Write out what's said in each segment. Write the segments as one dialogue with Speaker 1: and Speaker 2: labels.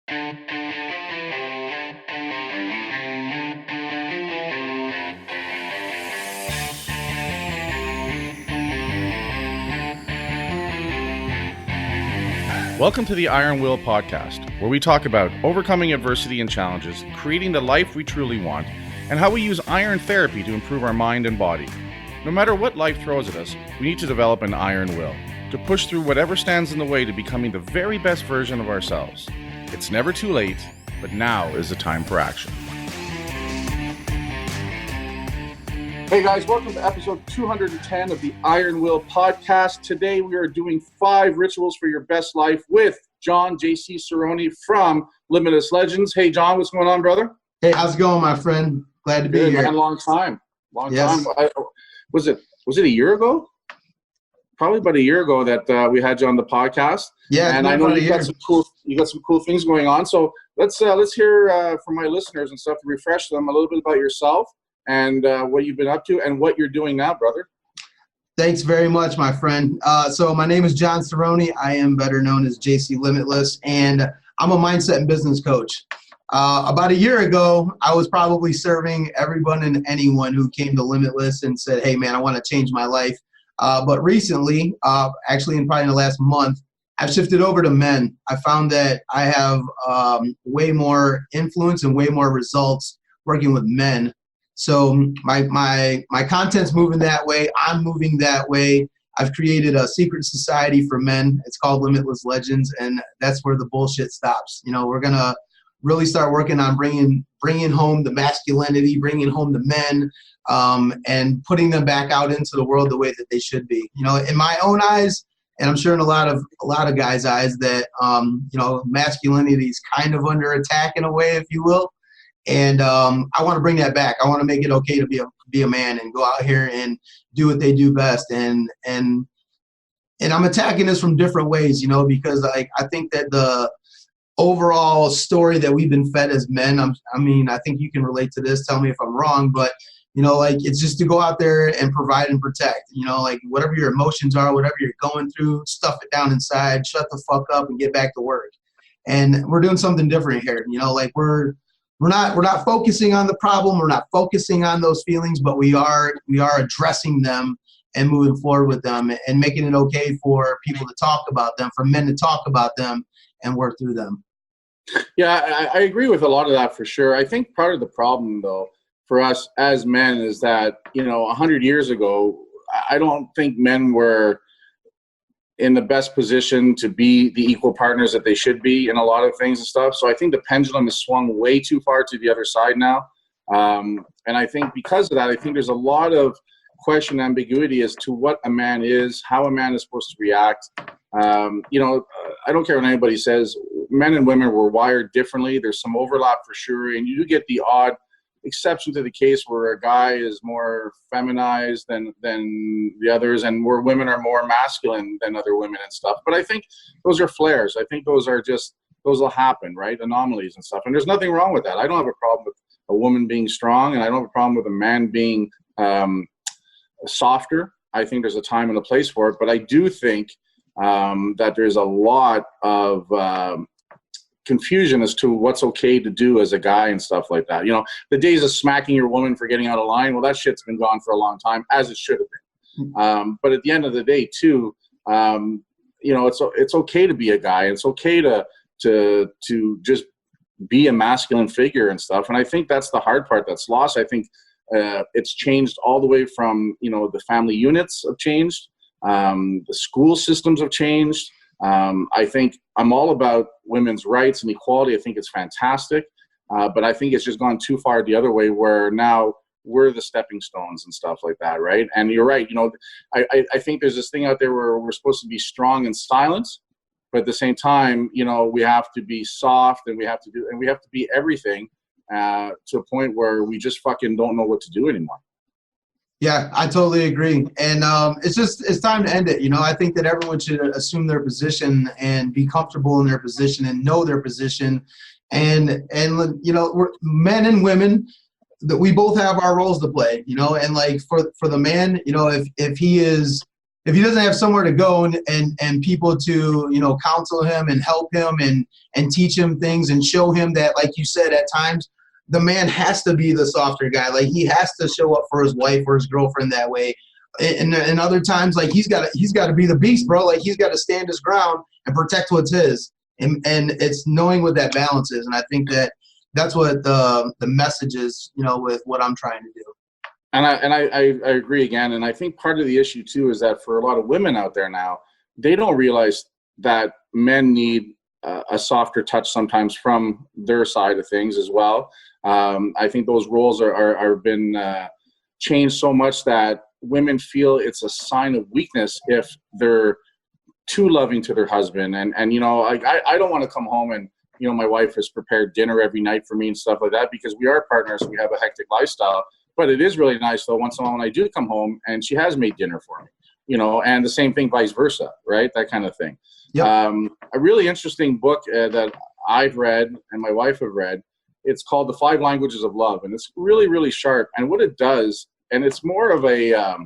Speaker 1: Welcome to the Iron Will podcast, where we talk about overcoming adversity and challenges, creating the life we truly want, and how we use iron therapy to improve our mind and body. No matter what life throws at us, we need to develop an iron will to push through whatever stands in the way to becoming the very best version of ourselves. It's never too late, but now is the time for action. Hey guys, welcome to episode 210 of the Iron Will podcast. Today we are doing 5 rituals for your best life with John JC Cerrone from Limitless Legends. Hey John, what's going on, brother?
Speaker 2: Hey, how's it going, my friend? Glad to be here.
Speaker 1: Man, long time.
Speaker 2: Yes.
Speaker 1: Was it a year ago? Probably about a year ago that we had you on the podcast.
Speaker 2: Yeah,
Speaker 1: and I know you got some cool things going on. So let's hear from my listeners and stuff to refresh them a little bit about yourself and what you've been up to and what you're doing now, brother.
Speaker 2: Thanks very much, my friend. So my name is John Cerrone. I am better known as JC Limitless, and I'm a mindset and business coach. About a year ago, I was probably serving everyone and anyone who came to Limitless and said, hey, man, I want to change my life. But recently, actually in probably the last month, I've shifted over to men. I found that I have way more influence and way more results working with men. So my content's moving that way. I'm moving that way. I've created a secret society for men. It's called Limitless Legends, and that's where the bullshit stops. You know, we're gonna really start working on bringing home the masculinity, bringing home the men, and putting them back out into the world the way that they should be. You know, in my own eyes, and I'm sure in a lot of guys' eyes, that you know, masculinity is kind of under attack in a way, if you will. And I want to bring that back. I want to make it okay to be a man and go out here and do what they do best. And I'm attacking this from different ways, you know, because I think that the overall story that we've been fed as men, I think you can relate to this. Tell me if I'm wrong, but you know, like, it's just to go out there and provide and protect. You know, like, whatever your emotions are, whatever you're going through, stuff it down inside, shut the fuck up, and get back to work. And we're doing something different here. You know, like, we're not focusing on the problem. We're not focusing on those feelings, but we are addressing them and moving forward with them and making it okay for people to talk about them, for men to talk about them and work through them.
Speaker 1: Yeah, I agree with a lot of that for sure. I think part of the problem, though, for us as men is that, you know, 100 years ago, I don't think men were in the best position to be the equal partners that they should be in a lot of things and stuff. So I think the pendulum has swung way too far to the other side now. And I think because of that, I think there's a lot of question and ambiguity as to what a man is, how a man is supposed to react. You know, I don't care what anybody says. Men and women were wired differently. There's some overlap for sure. And you do get the odd exception to the case where a guy is more feminized than the others, and where women are more masculine than other women and stuff. But I think those are flares. I think those will happen, right? Anomalies and stuff. And there's nothing wrong with that. I don't have a problem with a woman being strong, and I don't have a problem with a man being softer. I think there's a time and a place for it. But I do think that there's a lot of confusion as to what's okay to do as a guy and stuff like that. You know, the days of smacking your woman for getting out of line, well, that shit's been gone for a long time, as it should have been. But at the end of the day, too, you know, it's okay to be a guy. It's okay to just be a masculine figure and stuff. And I think that's the hard part that's lost. I think it's changed all the way from, you know, the family units have changed. The school systems have changed. I think I'm all about women's rights and equality. I think it's fantastic. But I think it's just gone too far the other way, where now we're the stepping stones and stuff like that, right? And you're right. You know, I think there's this thing out there where we're supposed to be strong in silence, but at the same time, you know, we have to be soft, and we have to be everything to a point where we just fucking don't know what to do anymore.
Speaker 2: Yeah, I totally agree. And it's time to end it. You know, I think that everyone should assume their position and be comfortable in their position and know their position. And you know, we're men and women, that we both have our roles to play, you know, and like for the man, you know, if if he doesn't have somewhere to go and people to, you know, counsel him and help him and teach him things and show him that, like you said, at times the man has to be the softer guy. Like he has to show up for his wife or his girlfriend that way. And other times, like he's got to be the beast, bro. Like he's got to stand his ground and protect what's his. And it's knowing what that balance is. And I think that's what the message is, you know, with what I'm trying to do.
Speaker 1: And I agree again. And I think part of the issue too is that for a lot of women out there now, they don't realize that men need a softer touch sometimes from their side of things as well. I think those roles are been changed so much that women feel it's a sign of weakness if they're too loving to their husband. And you know, like I don't want to come home and, you know, my wife has prepared dinner every night for me and stuff like that, because we are partners. We have a hectic lifestyle. But it is really nice, though, once in a while when I do come home and she has made dinner for me, you know, and the same thing vice versa, right? That kind of thing.
Speaker 2: Yep.
Speaker 1: A really interesting book that I've read and my wife have read, it's called The 5 Languages of Love. And it's really, really sharp. And what it does, and it's more of a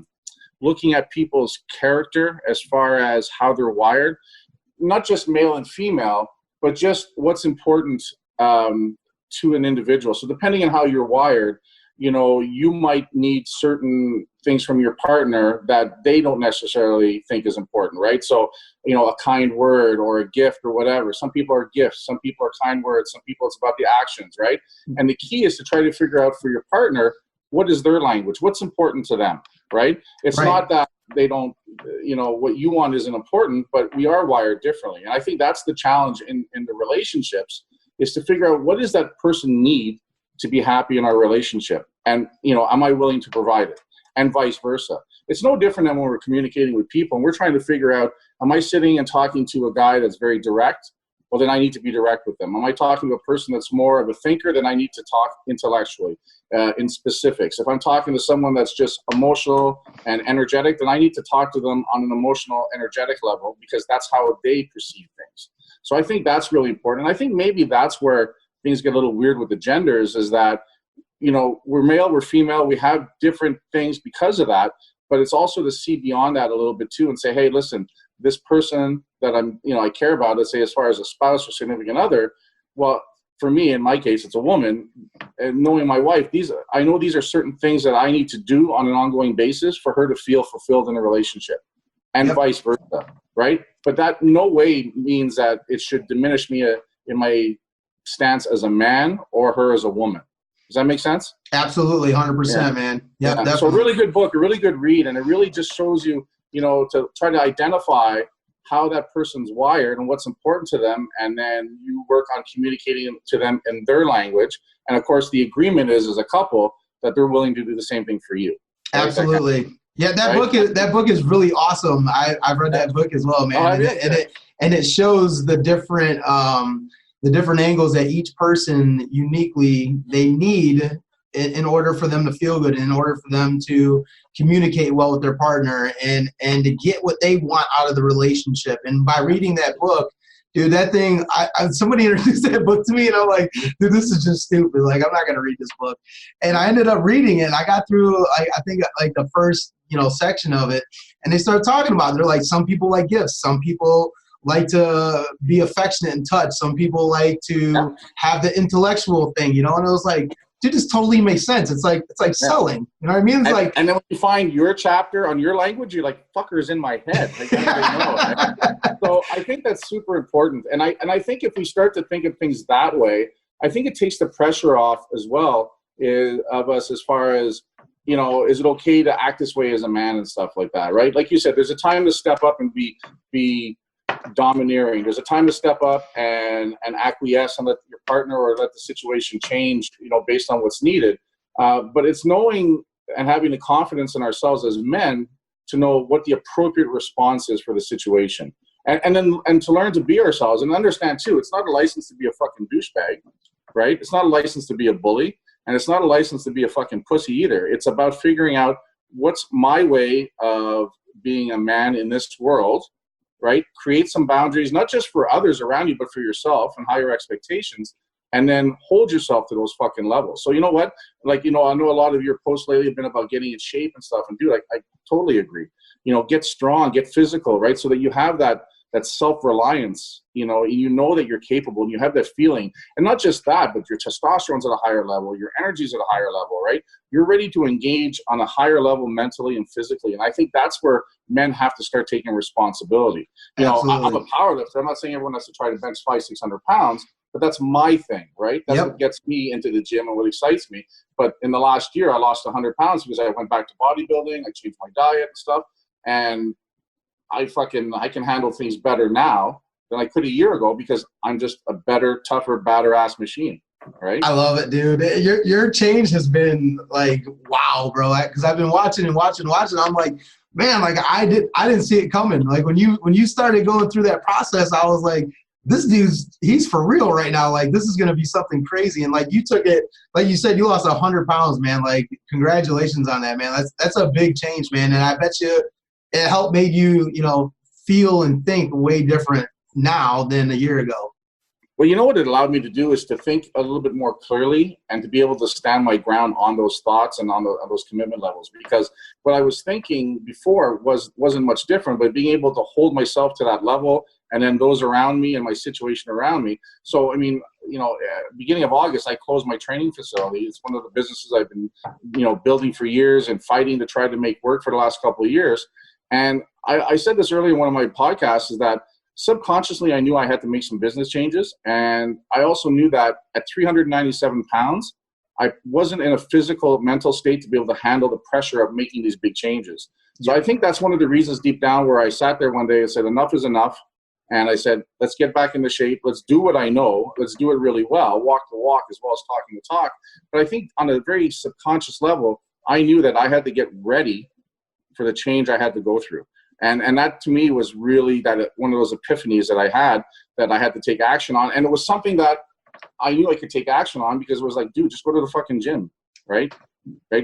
Speaker 1: looking at people's character as far as how they're wired, not just male and female, but just what's important to an individual. So depending on how you're wired, you know, you might need certain things from your partner that they don't necessarily think is important, right? So, you know, a kind word or a gift or whatever. Some people are gifts, some people are kind words, some people it's about the actions, right? And the key is to try to figure out for your partner, what is their language? What's important to them, right? It's
Speaker 2: Right.
Speaker 1: not that they don't, you know, what you want isn't important, but we are wired differently. And I think that's the challenge in the relationships, is to figure out what does that person need to be happy in our relationship? And, you know, am I willing to provide it? And vice versa. It's no different than when we're communicating with people and we're trying to figure out, am I sitting and talking to a guy that's very direct? Well, then I need to be direct with them. Am I talking to a person that's more of a thinker? Then I need to talk intellectually in specifics. If I'm talking to someone that's just emotional and energetic, then I need to talk to them on an emotional, energetic level, because that's how they perceive things. So I think that's really important. And I think maybe that's where things get a little weird with the genders, is that, you know, we're male, we're female, we have different things because of that, but it's also to see beyond that a little bit too and say, hey, listen, this person that I'm, you know, I care about, let's say as far as a spouse or significant other, well, for me, in my case, it's a woman, and knowing my wife, I know these are certain things that I need to do on an ongoing basis for her to feel fulfilled in a relationship, and
Speaker 2: Yep.
Speaker 1: vice versa, right? But that no way means that it should diminish me in my stance as a man or her as a woman. Does that make sense?
Speaker 2: Absolutely, 100%, man. Yep,
Speaker 1: Yeah.
Speaker 2: definitely.
Speaker 1: So a really good book, a really good read, and it really just shows you, you know, to try to identify how that person's wired and what's important to them, and then you work on communicating to them in their language. And of course, the agreement is, as a couple, that they're willing to do the same thing for you. Right?
Speaker 2: Absolutely. Yeah, that
Speaker 1: Right?
Speaker 2: book is really awesome. I've read that book as well, man. And it shows the different angles that each person uniquely they need in order for them to feel good, in order for them to communicate well with their partner, and to get what they want out of the relationship. And by reading that book, dude, that thing, somebody introduced that book to me, and I'm like, dude, this is just stupid. Like, I'm not going to read this book. And I ended up reading it, and I got through, I think, like the first, you know, section of it, and they started talking about it. They're like, some people like gifts. Some people like to be affectionate and touch. Some people like to have the intellectual thing, you know? And it was like, dude, this totally makes sense. It's like selling. You know what I mean? It's
Speaker 1: and then when you find your chapter on your language, you're like, fucker's in my head. Like, I know, right? So I think that's super important. And I think if we start to think of things that way, I think it takes the pressure off as well of us, as far as, you know, is it okay to act this way as a man and stuff like that, right? Like you said, there's a time to step up and be domineering. There's a time to step up and acquiesce and let your partner or let the situation change, you know, based on what's needed. But it's knowing and having the confidence in ourselves as men to know what the appropriate response is for the situation. And then to learn to be ourselves and understand too, it's not a license to be a fucking douchebag, right? It's not a license to be a bully, and it's not a license to be a fucking pussy either. It's about figuring out what's my way of being a man in this world, right? Create some boundaries, not just for others around you, but for yourself, and higher expectations, and then hold yourself to those fucking levels. So you know what? Like, you know, I know a lot of your posts lately have been about getting in shape and stuff, and dude, I totally agree. get strong, get physical, right? So that you have that self-reliance, you know that you're capable, and you have that feeling. And not just that, but your testosterone's at a higher level, your energy's at a higher level, right? You're ready to engage on a higher level mentally and physically. And I think that's where men have to start taking responsibility. I'm a powerlifter. I'm not saying everyone has to try to bench 500-600 pounds, but that's my thing, right? That's what gets me into the gym and what excites me. But in the last year, I lost 100 pounds because I went back to bodybuilding. I changed my diet and stuff. And I can handle things better now than I could a year ago because I'm just a better, tougher, badder ass machine. Right?
Speaker 2: I love it, dude. Your change has been like, wow, bro. Because I've been watching. I'm like, man, like I didn't see it coming. Like when you started going through that process, I was like, this he's for real right now. Like this is gonna be something crazy. And like you took it, like you said, you lost 100 pounds, man. Like congratulations on that, man. That's a big change, man. And I bet you it helped made you, feel and think way different now than a year ago.
Speaker 1: Well, you know what it allowed me to do is to think a little bit more clearly and to be able to stand my ground on those thoughts and on those commitment levels. Because what I was thinking before wasn't much different, but being able to hold myself to that level and then those around me and my situation around me. So, I mean, beginning of August, I closed my training facility. It's one of the businesses I've been, building for years and fighting to try to make work for the last couple of years. And I said this earlier in one of my podcasts is that subconsciously I knew I had to make some business changes. And I also knew that at 397 pounds, I wasn't in a physical, mental state to be able to handle the pressure of making these big changes. So I think that's one of the reasons deep down where I sat there one day and said, enough is enough. And I said, let's get back into shape. Let's do what I know. Let's do it really well. Walk the walk as well as talking the talk. But I think on a very subconscious level, I knew that I had to get ready for the change I had to go through. And that to me was really one of those epiphanies that I had to take action on. And it was something that I knew I could take action on because it was like, dude, just go to the fucking gym, right?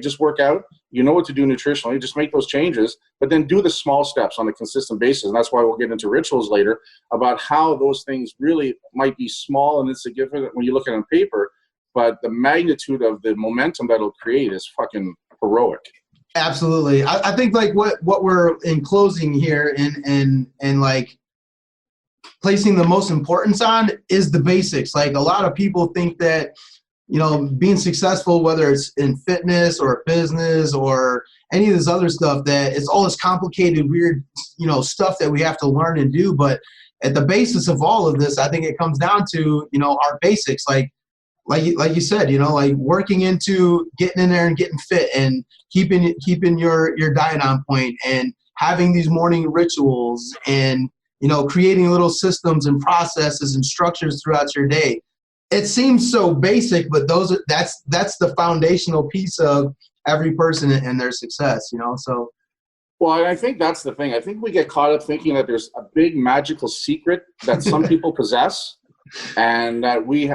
Speaker 1: Just work out. You know what to do nutritionally. Just make those changes, but then do the small steps on a consistent basis. And that's why we'll get into rituals later about how those things really might be small and insignificant when you look at it on paper, but the magnitude of the momentum that it'll create is fucking heroic.
Speaker 2: Absolutely. I think like what we're in closing here and like placing the most importance on is the basics. Like a lot of people think that, being successful, whether it's in fitness or business or any of this other stuff, that it's all this complicated, weird, stuff that we have to learn and do. But at the basis of all of this, I think it comes down to, our basics, like you said, like working into getting in there and getting fit and keeping your diet on point and having these morning rituals and, creating little systems and processes and structures throughout your day. It seems so basic, but that's the foundational piece of every person and their success, so.
Speaker 1: Well, I think that's the thing. I think we get caught up thinking that there's a big magical secret that some people possess. And that we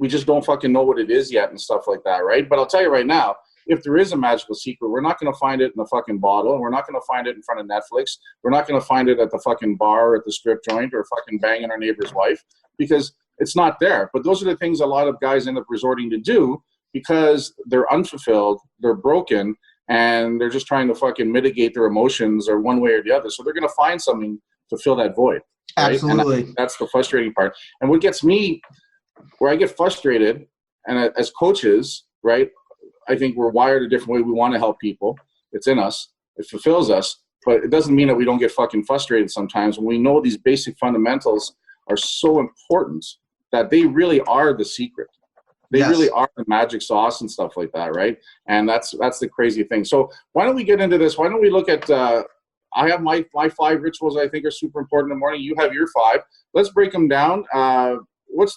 Speaker 1: just don't fucking know what it is yet and stuff like that, right? But I'll tell you right now, if there is a magical secret, we're not going to find it in a fucking bottle, and we're not going to find it in front of Netflix. We're not going to find it at the fucking bar or at the strip joint or fucking banging our neighbor's wife because it's not there. But those are the things a lot of guys end up resorting to do because they're unfulfilled, they're broken, and they're just trying to fucking mitigate their emotions or one way or the other. So they're going to find something to fill that void. Right?
Speaker 2: Absolutely.
Speaker 1: And that's the frustrating part. And what gets me, where I get frustrated, and as coaches, right, I think we're wired a different way. We want to help people. It's in us. It fulfills us. But it doesn't mean that we don't get fucking frustrated sometimes when we know these basic fundamentals are so important that they really are the secret. They really are the magic sauce and stuff like that, right? And that's the crazy thing. So why don't we get into this? Why don't we look at I have my 5 rituals I think are super important in the morning. You have your 5. Let's break them down. What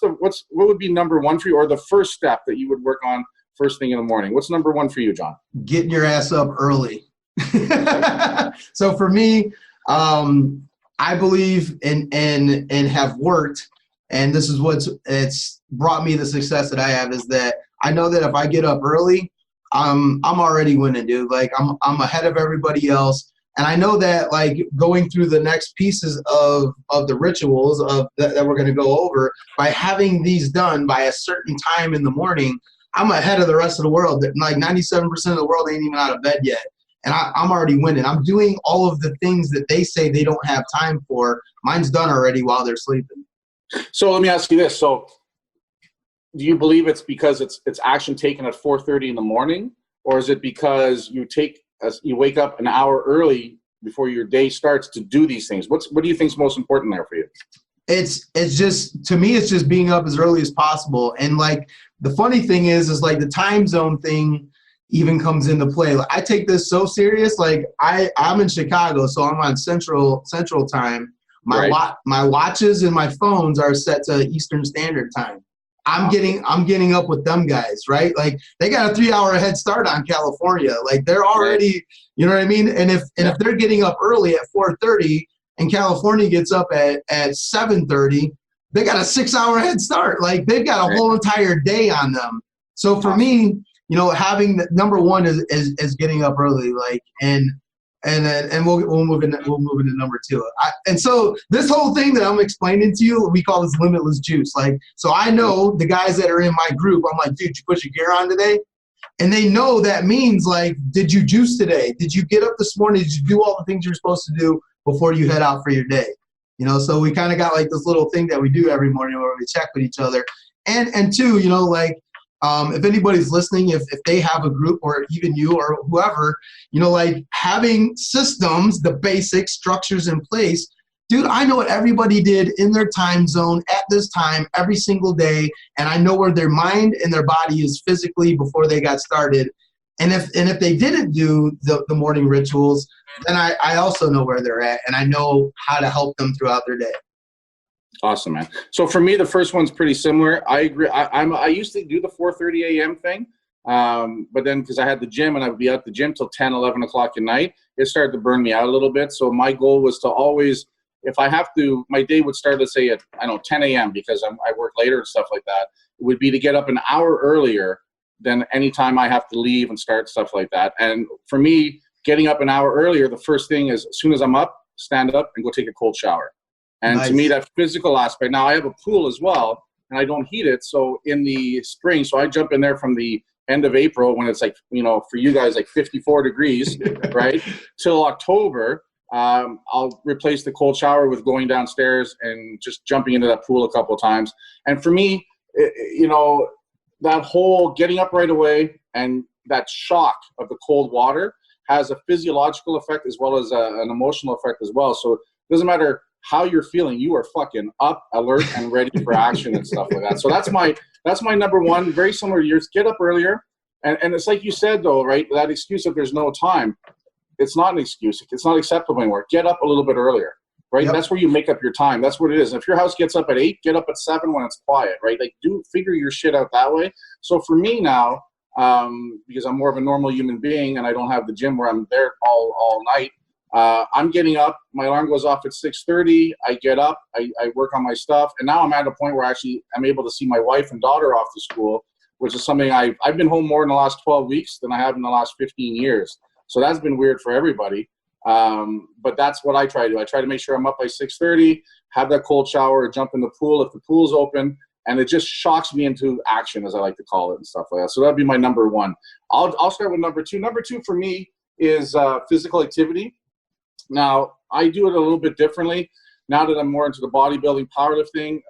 Speaker 1: would be number 1 for you, or the first step that you would work on first thing in the morning? What's number 1 for you, John?
Speaker 2: Getting your ass up early. So for me, I believe and have worked, and this is it's brought me the success that I have, is that I know that if I get up early, I'm already winning, dude. Like I'm ahead of everybody else. And I know that like going through the next pieces of the rituals that we're going to go over, by having these done by a certain time in the morning, I'm ahead of the rest of the world. Like 97% of the world ain't even out of bed yet. and I'm already winning. I'm doing all of the things that they say they don't have time for. Mine's done already while they're sleeping.
Speaker 1: So let me ask you this. So do you believe it's because it's action taken at 4:30 in the morning, or is it because you wake up an hour early before your day starts to do these things? What do you think is most important there for you?
Speaker 2: It's just, to me, it's just being up as early as possible. And like, the funny thing is like the time zone thing even comes into play. Like, I take this so serious. Like I'm in Chicago, so I'm on central time. My
Speaker 1: Right.
Speaker 2: my watches and my phones are set to Eastern Standard Time. I'm getting up with them guys, right? Like, they got a 3-hour head start on California. Like, they're already, you know what I mean? And if they're getting up early at 4:30 and California gets up at 7:30, they got a 6-hour head start. Like, they've got a whole entire day on them. So for me, you know, having the number one is getting up early, like, and we'll move into number two. And so this whole thing that I'm explaining to you, we call this limitless juice. Like, so I know the guys that are in my group, I'm like, dude, you put your gear on today? And they know that means, like, did you juice today? Did you get up this morning? Did you do all the things you're supposed to do before you head out for your day? You know, so we kind of got like this little thing that we do every morning where we check with each other. And two, you know, like, if anybody's listening, if they have a group, or even you or whoever, you know, like, having systems, the basic structures in place. Dude, I know what everybody did in their time zone at this time every single day, and I know where their mind and their body is physically before they got started. And if they didn't do the morning rituals, then I also know where they're at, and I know how to help them throughout their day.
Speaker 1: Awesome, man. So for me, the first one's pretty similar. I agree. I used to do the 4:30 a.m. thing, but then because I had the gym and I would be at the gym till 10, 11 o'clock at night, it started to burn me out a little bit. So my goal was to always, if I have to, my day would start, let's say, at 10 a.m. because I work later and stuff like that. It would be to get up an hour earlier than any time I have to leave and start stuff like that. And for me, getting up an hour earlier, the first thing is, as soon as I'm up, stand up and go take a cold shower. And to me, that physical aspect. Now, I have a pool as well, and I don't heat it. So in the spring, so I jump in there from the end of April when it's like, you know, for you guys, like 54 degrees, right, till October. I'll replace the cold shower with going downstairs and just jumping into that pool a couple of times. And for me, you know, that whole getting up right away and that shock of the cold water has a physiological effect as well as an emotional effect as well. So it doesn't matter how you're feeling, you are fucking up, alert, and ready for action and stuff like that. So that's my number one. Very similar to yours. Get up earlier, and it's like you said though, right? That excuse that there's no time, it's not an excuse. It's not acceptable anymore. Get up a little bit earlier, right? Yep. That's where you make up your time. That's what it is. And if your house gets up at 8, get up at 7 when it's quiet, right? Like, figure your shit out that way. So for me now, because I'm more of a normal human being and I don't have the gym where I'm there all night. I'm getting up. My alarm goes off at 6:30. I get up. I work on my stuff, and now I'm at a point where I'm able to see my wife and daughter off to school, which is something I've been home more in the last 12 weeks than I have in the last 15 years. So that's been weird for everybody. But that's what I try to do. I try to make sure I'm up by 6:30, have that cold shower, jump in the pool if the pool's open, and it just shocks me into action, as I like to call it, and stuff like that. So that'd be my number one. I'll start with number two. Number two for me is physical activity. Now, I do it a little bit differently. Now that I'm more into the bodybuilding, powerlifting,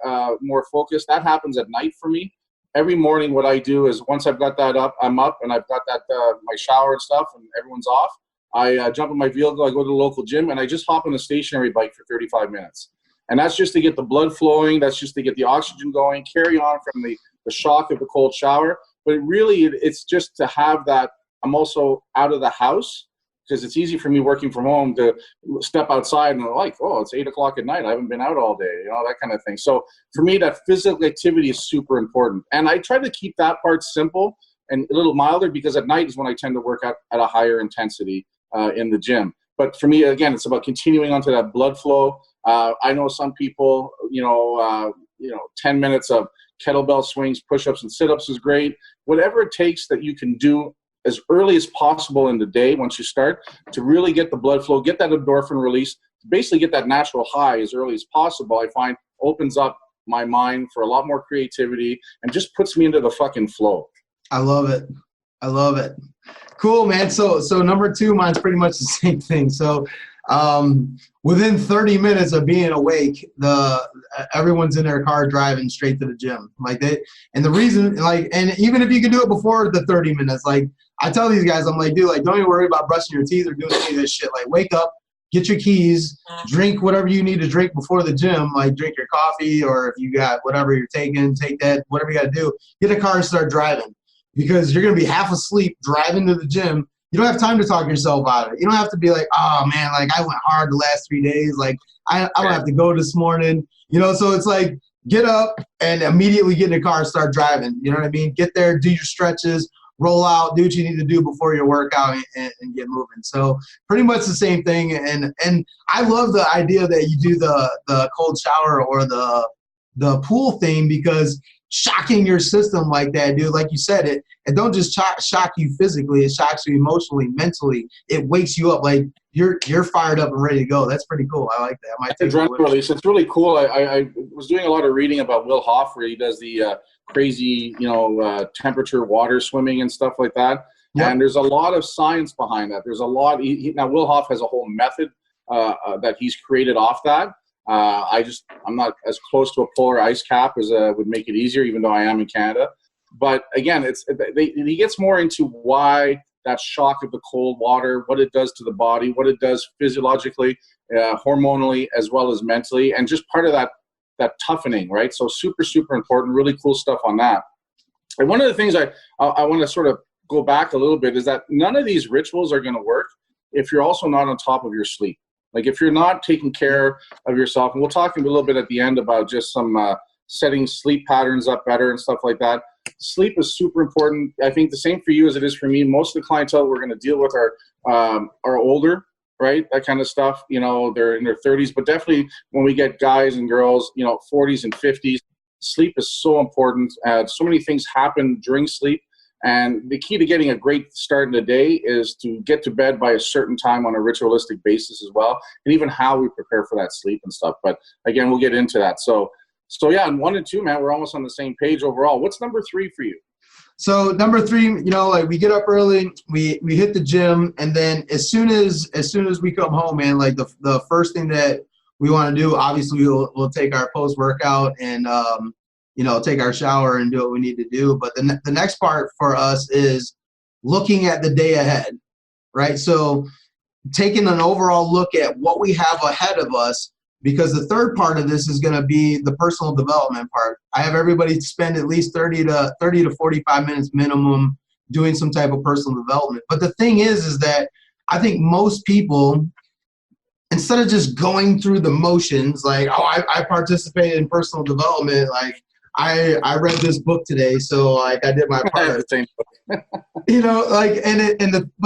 Speaker 1: more focused, that happens at night for me. Every morning what I do is once I've got that up, I'm up and I've got that my shower and stuff and everyone's off, I jump in my vehicle, I go to the local gym, and I just hop on a stationary bike for 35 minutes. And that's just to get the blood flowing. That's just to get the oxygen going, carry on from the shock of the cold shower. But it's just to have that. I'm also out of the house, because it's easy for me working from home to step outside and like, oh, it's 8 o'clock at night. I haven't been out all day, you know, that kind of thing. So for me, that physical activity is super important. And I try to keep that part simple and a little milder, because at night is when I tend to work out at a higher intensity in the gym. But for me, again, it's about continuing onto that blood flow. I know some people, 10 minutes of kettlebell swings, push-ups, and sit-ups is great. Whatever it takes that you can do as early as possible in the day once you start to really get the blood flow, get that endorphin release, basically get that natural high as early as possible, I find opens up my mind for a lot more creativity and just puts me into the fucking flow.
Speaker 2: I love it. I love it. Cool, man. So number two, mine's pretty much the same thing. So within 30 minutes of being awake, everyone's in their car driving straight to the gym. And the reason, and even if you can do it before the 30 minutes, I tell these guys, I'm like, dude, don't even worry about brushing your teeth or doing any of this shit. Wake up, get your keys, drink whatever you need to drink before the gym, drink your coffee, or if you got whatever you're taking, take that, whatever you got to do, get a car and start driving. Because you're going to be half asleep driving to the gym. You don't have time to talk yourself out of it. You don't have to be like, oh, man, I went hard the last 3 days. I don't have to go this morning. So it's get up and immediately get in the car and start driving. You know what I mean? Get there, do your stretches, roll out, do what you need to do before your workout and get moving. So pretty much the same thing. And I love the idea that you do the cold shower or the pool thing, because shocking your system like that, dude, like you said, it don't just shock you physically, it shocks you emotionally, mentally. It wakes you up you're fired up and ready to go. That's pretty cool. I like that. I might take
Speaker 1: adrenaline release. It's really cool. I was doing a lot of reading about Will Hoff, where he does the crazy, temperature water swimming and stuff like that. Yep. And there's a lot of science behind that. There's a lot. Now Will Hoff has a whole method that he's created off that. I'm not as close to a polar ice cap as would make it easier, even though I am in Canada. But again, he gets more into why that shock of the cold water, what it does to the body, what it does physiologically, hormonally, as well as mentally, and just part of that toughening, right? So super, super important, really cool stuff on that. And one of the things I want to sort of go back a little bit is that none of these rituals are going to work if you're also not on top of your sleep. If you're not taking care of yourself, and we'll talk a little bit at the end about just some setting sleep patterns up better and stuff like that. Sleep is super important. I think the same for you as it is for me. Most of the clientele we're going to deal with are older, right? That kind of stuff. They're in their 30s, but definitely when we get guys and girls, 40s and 50s, sleep is so important. So many things happen during sleep. And the key to getting a great start in the day is to get to bed by a certain time on a ritualistic basis as well, and even how we prepare for that sleep and stuff. But again, we'll get into that. So yeah, and 1 and 2, man, we're almost on the same page overall. What's number 3 for you?
Speaker 2: So number 3, we get up early, we hit the gym, and then as soon as we come home, man, the first thing that we want to do, obviously we'll take our post workout and take our shower and do what we need to do. But the next part for us is looking at the day ahead, right? So taking an overall look at what we have ahead of us, because the third part of this is going to be the personal development part. I have everybody spend at least 30 to 45 minutes minimum doing some type of personal development. But the thing is that I think most people, instead of just going through the motions, I participated in personal development, I read this book today, so I did my part. But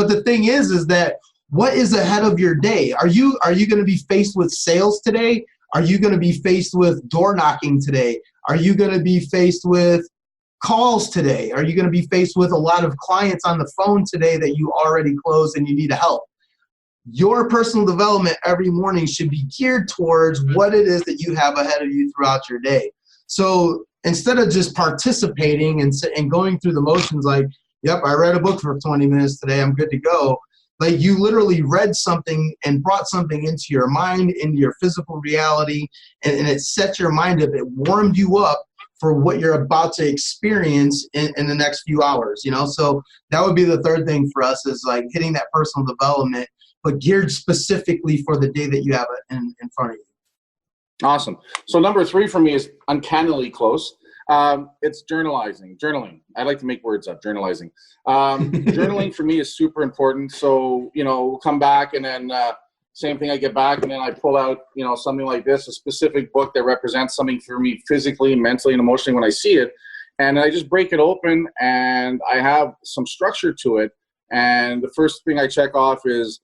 Speaker 2: the thing is that what is ahead of your day? Are you going to be faced with sales today? Are you going to be faced with door knocking today? Are you going to be faced with calls today? Are you going to be faced with a lot of clients on the phone today that you already closed and you need help? Your personal development every morning should be geared towards what it is that you have ahead of you throughout your day. So instead of just participating and going through the motions yep, I read a book for 20 minutes today, I'm good to go. You literally read something and brought something into your mind, into your physical reality, and it set your mind up. It warmed you up for what you're about to experience in the next few hours, So that would be the third thing for us is hitting that personal development, but geared specifically for the day that you have in front of you.
Speaker 1: Awesome. So number 3 for me is uncannily close. It's journaling. I like to make words up, journalizing. Journaling for me is super important. So, we'll come back and then same thing, I get back and then I pull out, something like this, a specific book that represents something for me physically, mentally, and emotionally when I see it. And I just break it open and I have some structure to it. And the first thing I check off is,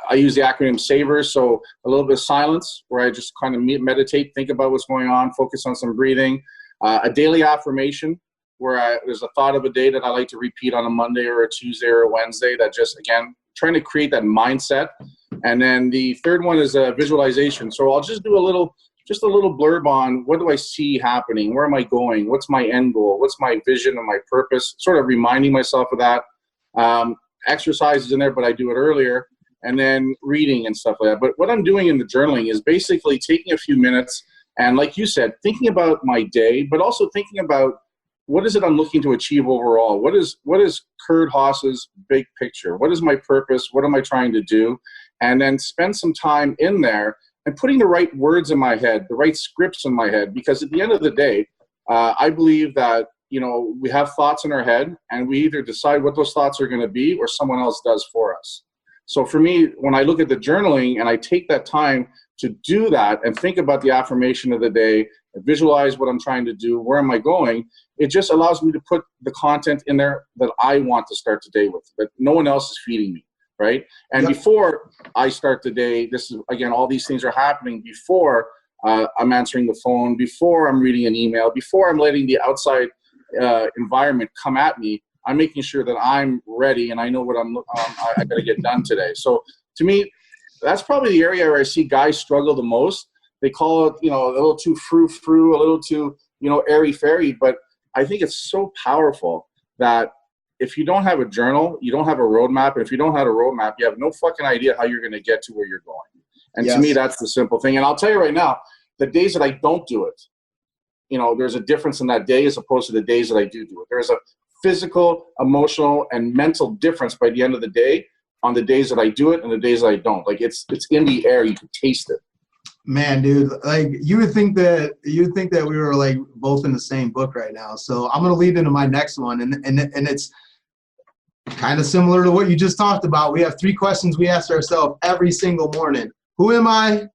Speaker 1: I use the acronym SAVOR, so a little bit of silence where I just kind of meditate, think about what's going on, focus on some breathing. A daily affirmation where there's a thought of a day that I like to repeat on a Monday or a Tuesday or a Wednesday that just, again, trying to create that mindset. And then the third one is a visualization. So I'll just do a little just a little blurb on what do I see happening? Where am I going? What's my end goal? What's my vision and my purpose? Sort of reminding myself of that. Exercise is in there, but I do it earlier. And then reading and stuff like that. But what I'm doing in the journaling is basically taking a few minutes and, like you said, thinking about my day, but also thinking about what is it I'm looking to achieve overall? What is Kurt Haas's big picture? What is my purpose? What am I trying to do? And then spend some time in there and putting the right words in my head, the right scripts in my head, because at the end of the day, I believe that, you know, we have thoughts in our head and we either decide what those thoughts are going to be or someone else does for us. So for me, when I look at the journaling and I take that time to do that and think about the affirmation of the day, and visualize what I'm trying to do, where am I going, it just allows me to put the content in there that I want to start the day with, that no one else is feeding me, right? And before I start the day, this is, again, all these things are happening before I'm answering the phone, before I'm reading an email, before I'm letting the outside environment come at me. I'm making sure that I'm ready and I know what I got to get done today. So to me, that's probably the area where I see guys struggle the most. They call it, you know, a little too frou-frou, a little too, you know, airy-fairy. But I think it's so powerful that if you don't have a journal, you don't have a roadmap. And if you don't have a roadmap, you have no fucking idea how you're going to get to where you're going. And to me, that's the simple thing. And I'll tell you right now, the days that I don't do it, you know, there's a difference in that day as opposed to the days that I do it. There's a physical, emotional, and mental difference by the end of the day on the days that I do it and the days that I don't. Like it's in the air. You can taste it.
Speaker 2: Man, dude, like you would think that we were like both in the same book right now. So I'm gonna lead into my next one, and it's kind of similar to what you just talked about. We have 3 questions we ask ourselves every single morning: who am I?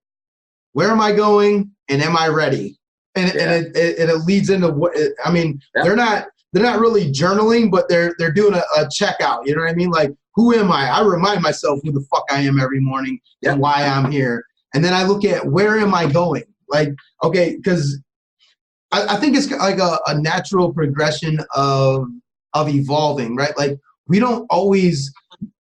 Speaker 2: Where am I going? And am I ready? And it leads into what I mean. They're not really journaling, but they're doing a checkout. You know what I mean? Like, who am I? I remind myself who the fuck I am every morning and why I'm here. And then I look at where am I going? Like, okay, because I think it's like a natural progression of evolving, right? Like we don't always,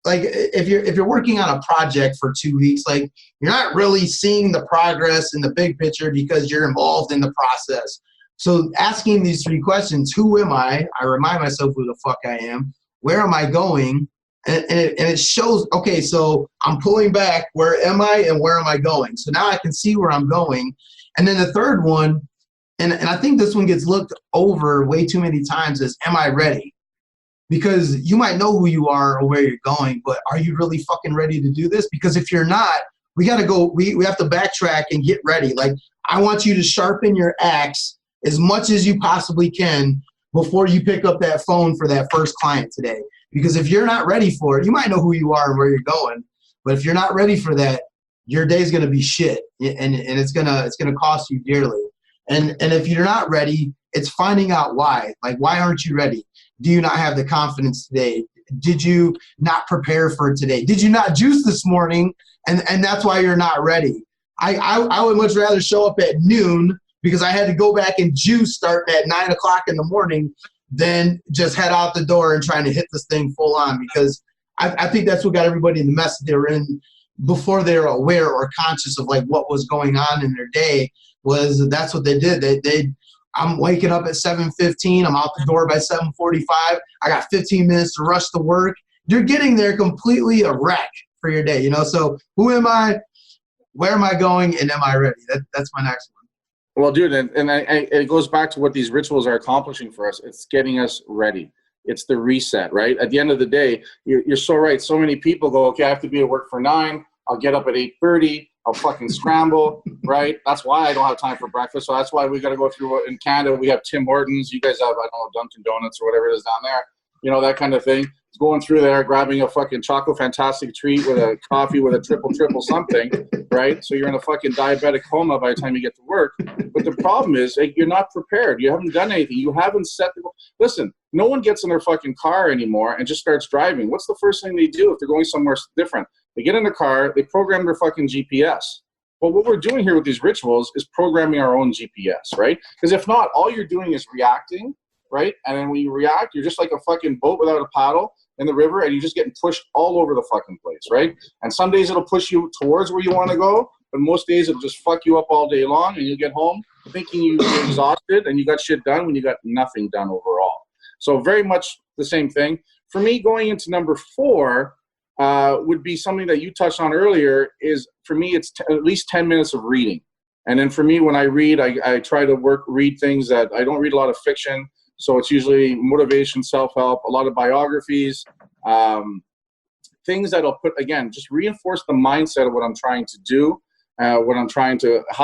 Speaker 2: like if you're working on a project for 2 weeks, like you're not really seeing the progress in the big picture because you're involved in the process. So asking these 3 questions: who am I? I remind myself who the fuck I am. Where am I going? And it shows, okay, so I'm pulling back. Where am I and where am I going? So now I can see where I'm going. And then the third one, and I think this one gets looked over way too many times, is am I ready? Because you might know who you are or where you're going, but are you really fucking ready to do this? Because if you're not, we got to go, we have to backtrack and get ready. Like, I want you to sharpen your axe as much as you possibly can before you pick up that phone for that first client today. Because if you're not ready for it, you might know who you are and where you're going, but if you're not ready for that, your day's going to be shit, and it's going to cost you dearly. And if you're not ready, it's finding out why. Like, why aren't you ready? Do you not have the confidence today? Did you not prepare for today? Did you not juice this morning? And that's why you're not ready. I would much rather show up at noon because I had to go back and juice starting at 9 o'clock in the morning than just head out the door and trying to hit this thing full on, because I think that's what got everybody in the mess that they were in before they were aware or conscious of like what was going on in their day. Was that's what they did. I'm waking up at 7:15. I'm out the door by 7:45. I got 15 minutes to rush to work. You're getting there completely a wreck for your day, you know? So who am I? Where am I going? And am I ready? That's my next one.
Speaker 1: Well, dude, and it goes back to what these rituals are accomplishing for us. It's getting us ready. It's the reset, right? At the end of the day, you're so right. So many people go, okay, I have to be at work for 9. I'll get up at 8:30. I'll fucking scramble, right? That's why I don't have time for breakfast. So that's why we got to go through. In Canada, we have Tim Hortons. You guys have, I don't know, Dunkin' Donuts or whatever it is down there. You know, that kind of thing. Going through there, grabbing a fucking Choco Fantastic treat with a coffee with a triple something, right? So you're in a fucking diabetic coma by the time you get to work. But the problem is, like, you're not prepared. You haven't done anything. You haven't set the... Listen, no one gets in their fucking car anymore and just starts driving. What's the first thing they do if they're going somewhere different? They get in the car, they program their fucking GPS. Well, what we're doing here with these rituals is programming our own GPS, right? Because if not, all you're doing is reacting, right? And then when you react, you're just like a fucking boat without a paddle in the river, and you're just getting pushed all over the fucking place, right? And some days it'll push you towards where you want to go. but most days it'll just fuck you up all day long, and you get home thinking you're exhausted and you got shit done when you got nothing done overall. So very much the same thing. For me, going into number 4 would be something that you touched on earlier. Is for me, it's at least 10 minutes of reading. And then for me, when I read, I try to read things that I don't read a lot of fiction. So it's usually motivation, self-help, a lot of biographies, things that'll just reinforce the mindset of what I'm trying to do, how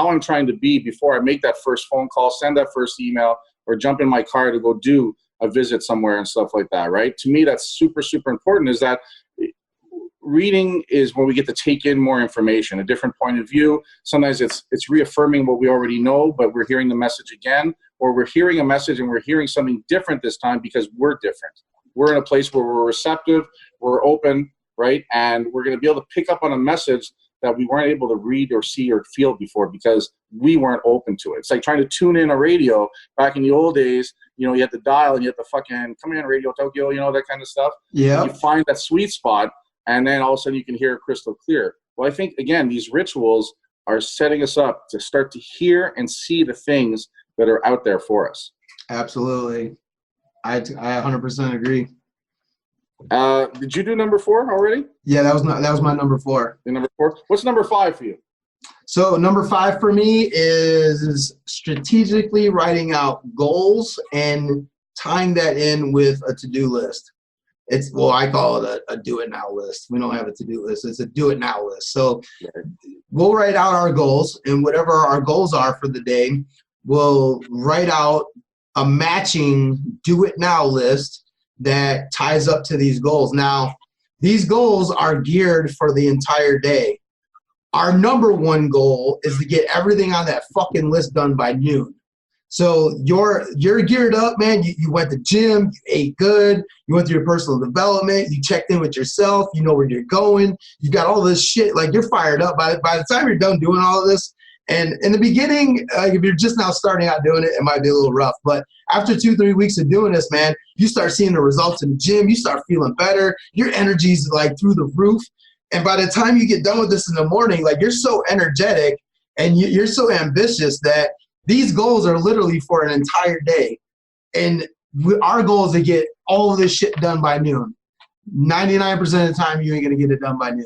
Speaker 1: I'm trying to be before I make that first phone call, send that first email, or jump in my car to go do a visit somewhere and stuff like that, right? To me, that's super, super important, is that reading is where we get to take in more information, a different point of view. Sometimes it's reaffirming what we already know, but we're hearing the message again, or we're hearing a message and we're hearing something different this time because we're different. We're in a place where we're receptive, we're open, right? And we're going to be able to pick up on a message that we weren't able to read or see or feel before because we weren't open to it. It's like trying to tune in a radio back in the old days. You had to dial and you had to fucking come in, Radio Tokyo, that kind of stuff.
Speaker 2: Yeah.
Speaker 1: You find that sweet spot, and then all of a sudden you can hear it crystal clear. Well, I think, again, these rituals are setting us up to start to hear and see the things that are out there for us.
Speaker 2: Absolutely. I 100% agree.
Speaker 1: Did you do number 4 already?
Speaker 2: Yeah, that was my number 4.
Speaker 1: Number 4. What's number 5 for you?
Speaker 2: So number 5 for me is strategically writing out goals and tying that in with a to-do list. I call it a do it now list. We don't have a to-do list. It's a do it now list. So we'll write out our goals, and whatever our goals are for the day, we'll write out a matching do it now list that ties up to these goals. Now, these goals are geared for the entire day. Our number 1 goal is to get everything on that fucking list done by noon. So you're geared up, man. You went to the gym, you ate good, you went through your personal development, you checked in with yourself, you know where you're going, you got all this shit, like you're fired up. By the time you're done doing all of this, and in the beginning, if you're just now starting out doing it, it might be a little rough. But after 2-3 weeks of doing this, man, you start seeing the results in the gym, you start feeling better, your energy's like through the roof. And by the time you get done with this in the morning, like you're so energetic and you're so ambitious that these goals are literally for an entire day. And our goal is to get all of this shit done by noon. 99% of the time, you ain't going to get it done by noon.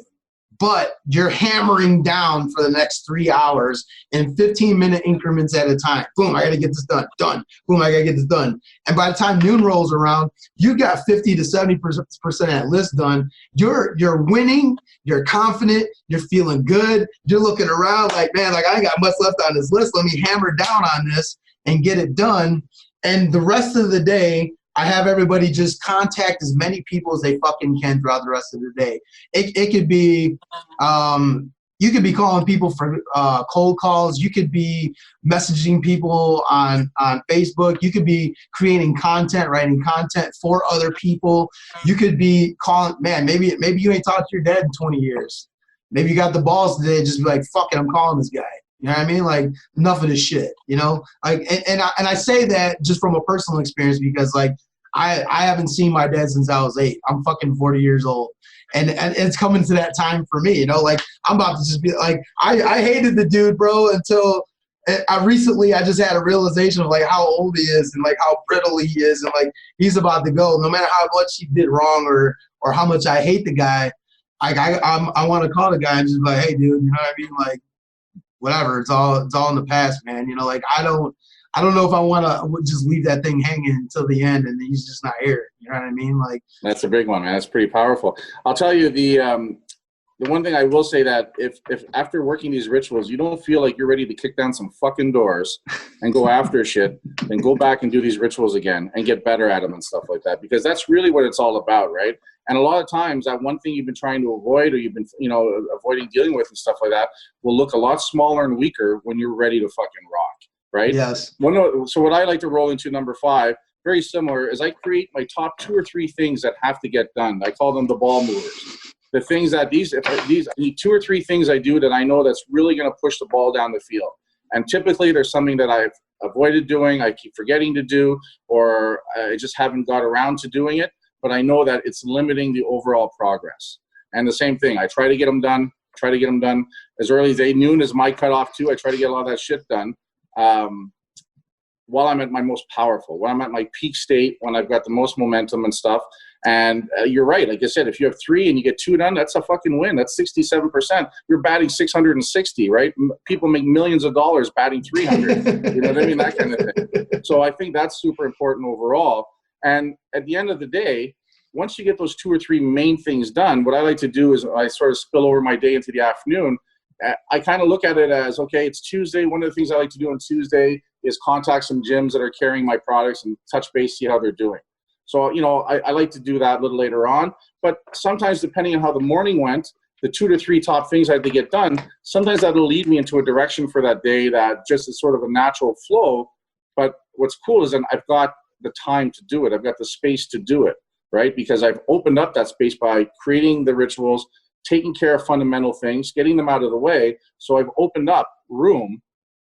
Speaker 2: But you're hammering down for the next 3 hours in 15-minute increments at a time. Boom, I got to get this done. Done. Boom, I got to get this done. And by the time noon rolls around, you got 50 to 70% of that list done. You're winning. You're confident. You're feeling good. You're looking around like, man, like I ain't got much left on this list. Let me hammer down on this and get it done. And the rest of the day, I have everybody just contact as many people as they fucking can throughout the rest of the day. It could be, you could be calling people for cold calls. You could be messaging people on Facebook. You could be creating content, writing content for other people. You could be calling, man, maybe you ain't talked to your dad in 20 years. Maybe you got the balls today, just be like, fuck it, I'm calling this guy. You know what I mean? Like, enough of this shit, Like, and I say that just from a personal experience because, like, I haven't seen my dad since I was 8. I'm fucking 40 years old. And it's coming to that time for me, Like, I'm about to just be, like, I hated the dude, bro, until I just had a realization of, like, how old he is and, like, how brittle he is and, like, he's about to go. No matter how much he did wrong or how much I hate the guy, like, I want to call the guy and just be like, hey, dude, you know what I mean? Like, whatever, it's all in the past, man. Like I don't know if I want to just leave that thing hanging until the end and he's just not here. You know what I mean? Like,
Speaker 1: that's a big one, man. That's pretty powerful. I'll tell you the one thing I will say, that if after working these rituals you don't feel like you're ready to kick down some fucking doors and go after shit, then go back and do these rituals again and get better at them and stuff like that, because that's really what it's all about, right? And a lot of times that one thing you've been trying to avoid or you've been, avoiding dealing with and stuff like that will look a lot smaller and weaker when you're ready to fucking rock, right?
Speaker 2: Yes.
Speaker 1: So what I like to roll into number 5, very similar, is I create my top 2 or 3 things that have to get done. I call them the ball movers. The things that I need 2 or 3 things I do that I know that's really going to push the ball down the field. And typically there's something that I've avoided doing, I keep forgetting to do, or I just haven't got around to doing it. But I know that it's limiting the overall progress. And the same thing, I try to get them done try to get them done as early as 8 noon is my cutoff too. I try to get a lot of that shit done while I'm at my most powerful, when I'm at my peak state, when I've got the most momentum and stuff. And you're right. Like I said, if you have 3 and you get 2 done, that's a fucking win. That's 67%. You're batting 660, right? People make millions of dollars batting 300. You know what I mean? That kind of thing. So I think that's super important overall. And at the end of the day, once you get those 2 or 3 main things done, what I like to do is I sort of spill over my day into the afternoon. I kind of look at it as, okay, it's Tuesday. One of the things I like to do on Tuesday is contact some gyms that are carrying my products and touch base, see how they're doing. So, you know, I like to do that a little later on. But sometimes, depending on how the morning went, the 2 to 3 top things I had to get done, sometimes that'll lead me into a direction for that day that just is sort of a natural flow. But what's cool is that I've got the time to do it. I've got the space to do it, right? Because I've opened up that space by creating the rituals, taking care of fundamental things, getting them out of the way. So I've opened up room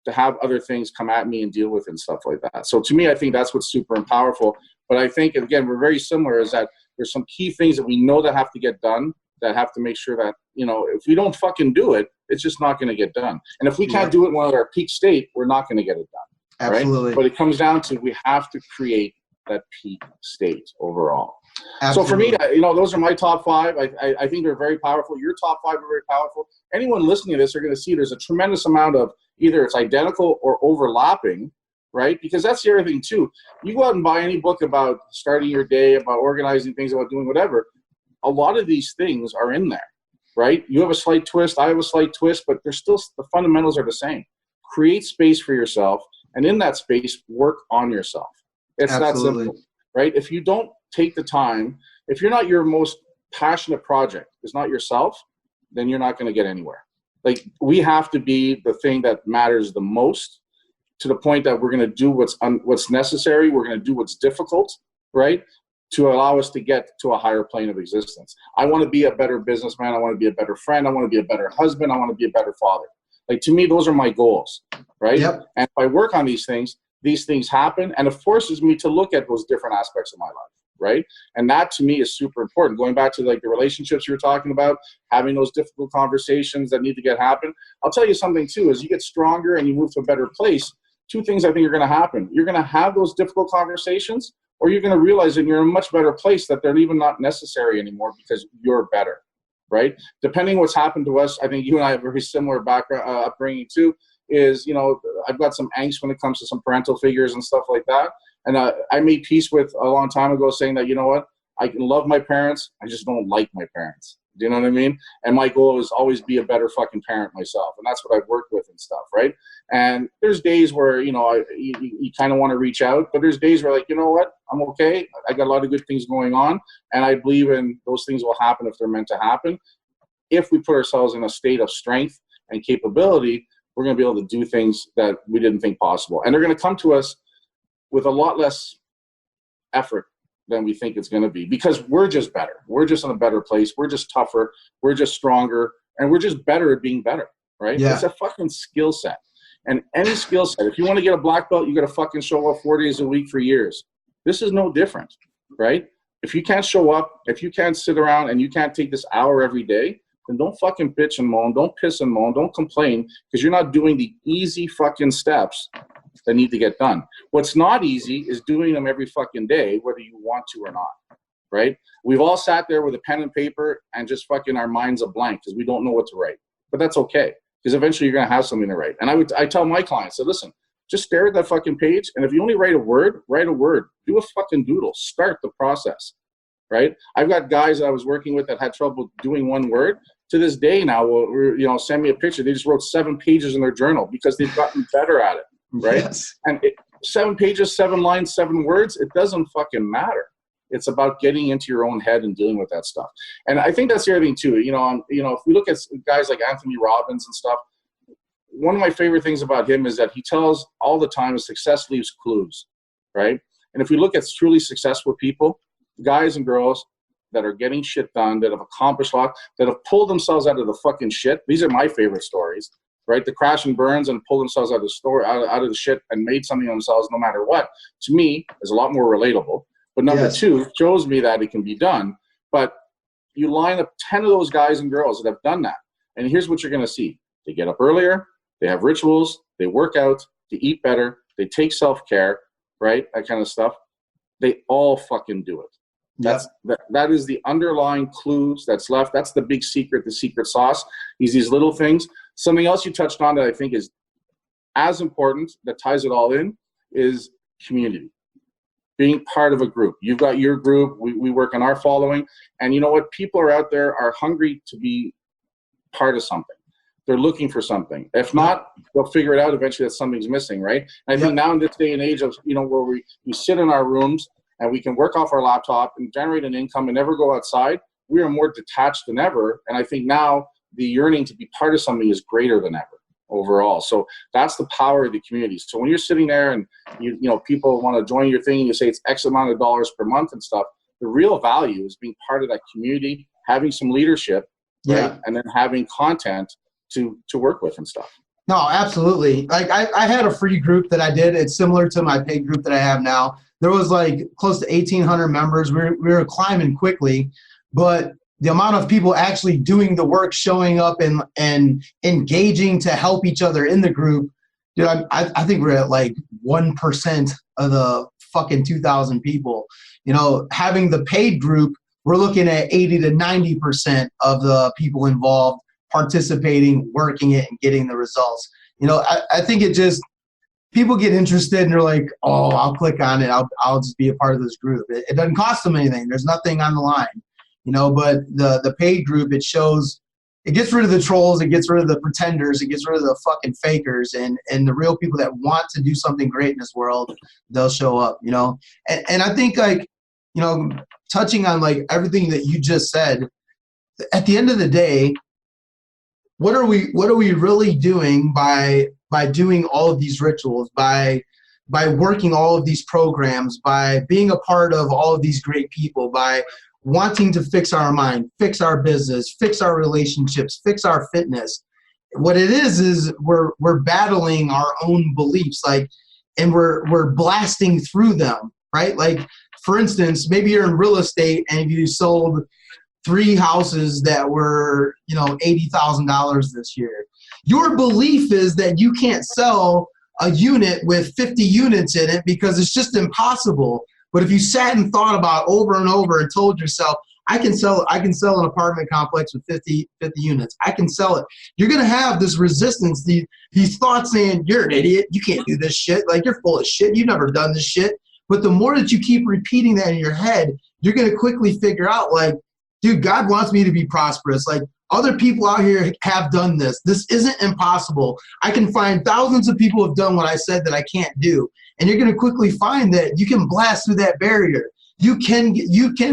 Speaker 1: to have other things come at me and deal with and stuff like that. So to me, I think that's what's super powerful. But I think, again, we're very similar, is that there's some key things that we know that have to get done, that have to make sure that, you know, if we don't fucking do it, it's just not going to get done. And if we can't do it when we're at our peak state, we're not going to get it done.
Speaker 2: Absolutely.
Speaker 1: Right? But it comes down to, we have to create that peak state overall.
Speaker 2: Absolutely.
Speaker 1: So for me, you know, those are my top 5. I think they're very powerful. Your top 5 are very powerful. Anyone listening to this are going to see there's a tremendous amount of either it's identical or overlapping, right? Because that's the other thing too. You go out and buy any book about starting your day, about organizing things, about doing whatever. A lot of these things are in there, right? You have a slight twist. I have a slight twist, but they're still, the fundamentals are the same. Create space for yourself, and in that space, work on yourself. It's
Speaker 2: Absolutely.
Speaker 1: that simple, right? If you don't take the time, if you're not, your most passionate project is not yourself, then you're not going to get anywhere. Like, we have to be the thing that matters the most, to the point that we're going to do what's necessary. We're going to do what's difficult, right, to allow us to get to a higher plane of existence. I want to be a better businessman. I want to be a better friend. I want to be a better husband. I want to be a better father. Like, to me, those are my goals, right?
Speaker 2: Yep.
Speaker 1: And if I work on these things happen, and it forces me to look at those different aspects of my life, right? And that, to me, is super important. Going back to, like, the relationships you were talking about, having those difficult conversations that need to get happen. I'll tell you something too, as you get stronger and you move to a better place, 2 things I think are going to happen. You're going to have those difficult conversations, or you're going to realize that you're in a much better place, that they're even not necessary anymore because you're better, right? Depending what's happened to us, I think you and I have a very similar background, upbringing too, is, you know, I've got some angst when it comes to some parental figures and stuff like that. And I made peace with a long time ago, saying that, you know what, I can love my parents, I just don't like my parents. Do you know what I mean? And my goal is always be a better fucking parent myself. And that's what I've worked with and stuff, right? And there's days where, you know, you kind of want to reach out, but there's days where, like, you know what, I'm okay. I got a lot of good things going on. And I believe in those things will happen if they're meant to happen. If we put ourselves in a state of strength and capability, we're going to be able to do things that we didn't think possible. And they're going to come to us with a lot less effort than we think it's going to be, because we're just better. We're just in a better place. We're just tougher. We're just stronger. And we're just better at being better, right?
Speaker 2: Yeah.
Speaker 1: It's a fucking skill set. And any skill set, if you want to get a black belt, you got to fucking show up 4 days a week for years. This is no different, right? If you can't show up, if you can't sit around and you can't take this hour every day, then don't fucking bitch and moan. Don't piss and moan. Don't complain, because you're not doing the easy fucking steps that need to get done. What's not easy is doing them every fucking day, whether you want to or not, right? We've all sat there with a pen and paper and just fucking our minds a blank because we don't know what to write. But that's okay, because eventually you're going to have something to write. And I tell my clients, so listen, just stare at that fucking page, and if you only write a word, do a fucking doodle, start the process, right? I've got guys that I was working with that had trouble doing one word. To this day now, will, you know, send me a picture. They just wrote 7 pages in their journal because they've gotten better at it. Right?
Speaker 2: Yes.
Speaker 1: And 7 pages, 7 lines, 7 words, it doesn't fucking matter. It's about getting into your own head and dealing with that stuff. And I think that's the other thing too. You know, if we look at guys like Anthony Robbins and stuff, one of my favorite things about him is that he tells all the time success leaves clues, right? And if we look at truly successful people, guys and girls that are getting shit done, that have accomplished a lot, that have pulled themselves out of the fucking shit. These are my favorite stories. Right, the crash and burns and pull themselves out of the store, out of the shit, and made something of themselves no matter what. To me, is a lot more relatable. But number two, shows me that it can be done. But you line up 10 of those guys and girls that have done that. And here's what you're going to see. They get up earlier, they have rituals, they work out, they eat better, they take self-care, right? That kind of stuff. They all fucking do it. That is the underlying clues that's left. That's the big secret, the secret sauce. These little things. Something else you touched on that I think is as important, that ties it all in, is community. Being part of a group. You've got your group. We work on our following. And you know what? People are out there are hungry to be part of something. They're looking for something. If not, they'll figure it out eventually that something's missing, right? And I think now in this day and age of, where we sit in our rooms and we can work off our laptop and generate an income and never go outside, we are more detached than ever. And I think now the yearning to be part of something is greater than ever overall. So that's the power of the community. So when you're sitting there and people want to join your thing and you say it's X amount of dollars per month and stuff, the real value is being part of that community, having some leadership, right? And then having content to work with and stuff.
Speaker 2: No, absolutely. Like I had a free group that I did. It's similar to my paid group that I have now. There was like close to 1,800 members. We were climbing quickly, but the amount of people actually doing the work, showing up and engaging to help each other in the group, dude, I think we're at like 1% of the fucking 2,000 people. Having the paid group, we're looking at 80 to 90% of the people involved participating, working it, and getting the results. I think it just, people get interested and they're like, oh, I'll click on it. I'll just be a part of this group. It doesn't cost them anything. There's nothing on the line, but the paid group, it gets rid of the trolls. It gets rid of the pretenders. It gets rid of the fucking fakers and the real people that want to do something great in this world. They'll show up, and I think touching on like everything that you just said, at the end of the day, what are we really doing by doing all of these rituals, by working all of these programs, by being a part of all of these great people, by wanting to fix our mind, fix our business, fix our relationships, fix our fitness? What it is we're battling our own beliefs, and we're blasting through them, right? Like, for instance, maybe you're in real estate and you sold 3 houses that were, $80,000 this year. Your belief is that you can't sell a unit with 50 units in it because it's just impossible. But if you sat and thought about over and over and told yourself, I can sell an apartment complex with 50 units. I can sell it. You're going to have this resistance, these thoughts saying, you're an idiot. You can't do this shit. Like, you're full of shit. You've never done this shit. But the more that you keep repeating that in your head, you're going to quickly figure out, like, dude, God wants me to be prosperous. Like, other people out here have done this. This isn't impossible. I can find thousands of people who have done what I said that I can't do. And you're going to quickly find that you can blast through that barrier. You can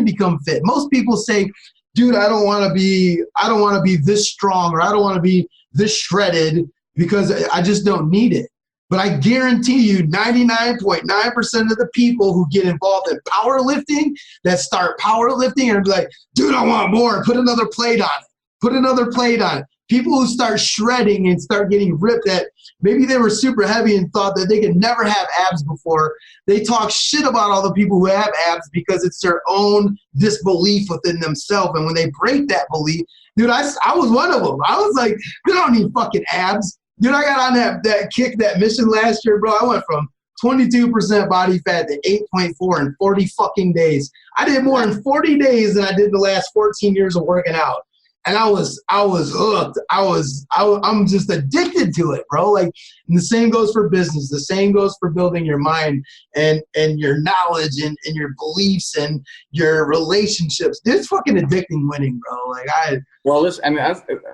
Speaker 2: become fit. Most people say, dude, I don't want to be this strong, or I don't want to be this shredded because I just don't need it. But I guarantee you 99.9% of the people who get involved in powerlifting, that start powerlifting, and be like, dude, I want more. Put another plate on it. Put another plate on it. People who start shredding and start getting ripped, that maybe they were super heavy and thought that they could never have abs before, they talk shit about all the people who have abs because it's their own disbelief within themselves. And when they break that belief, dude, I was one of them. I was like, they don't need fucking abs. Dude, I got on that mission last year, bro. I went from 22% body fat to 8.4 in 40 fucking days. I did more in 40 days than I did the last 14 years of working out. And I was hooked. I'm just addicted to it, bro. Like, and the same goes for business. The same goes for building your mind and your knowledge and your beliefs and your relationships. It's fucking addicting winning, bro.
Speaker 1: Well, listen,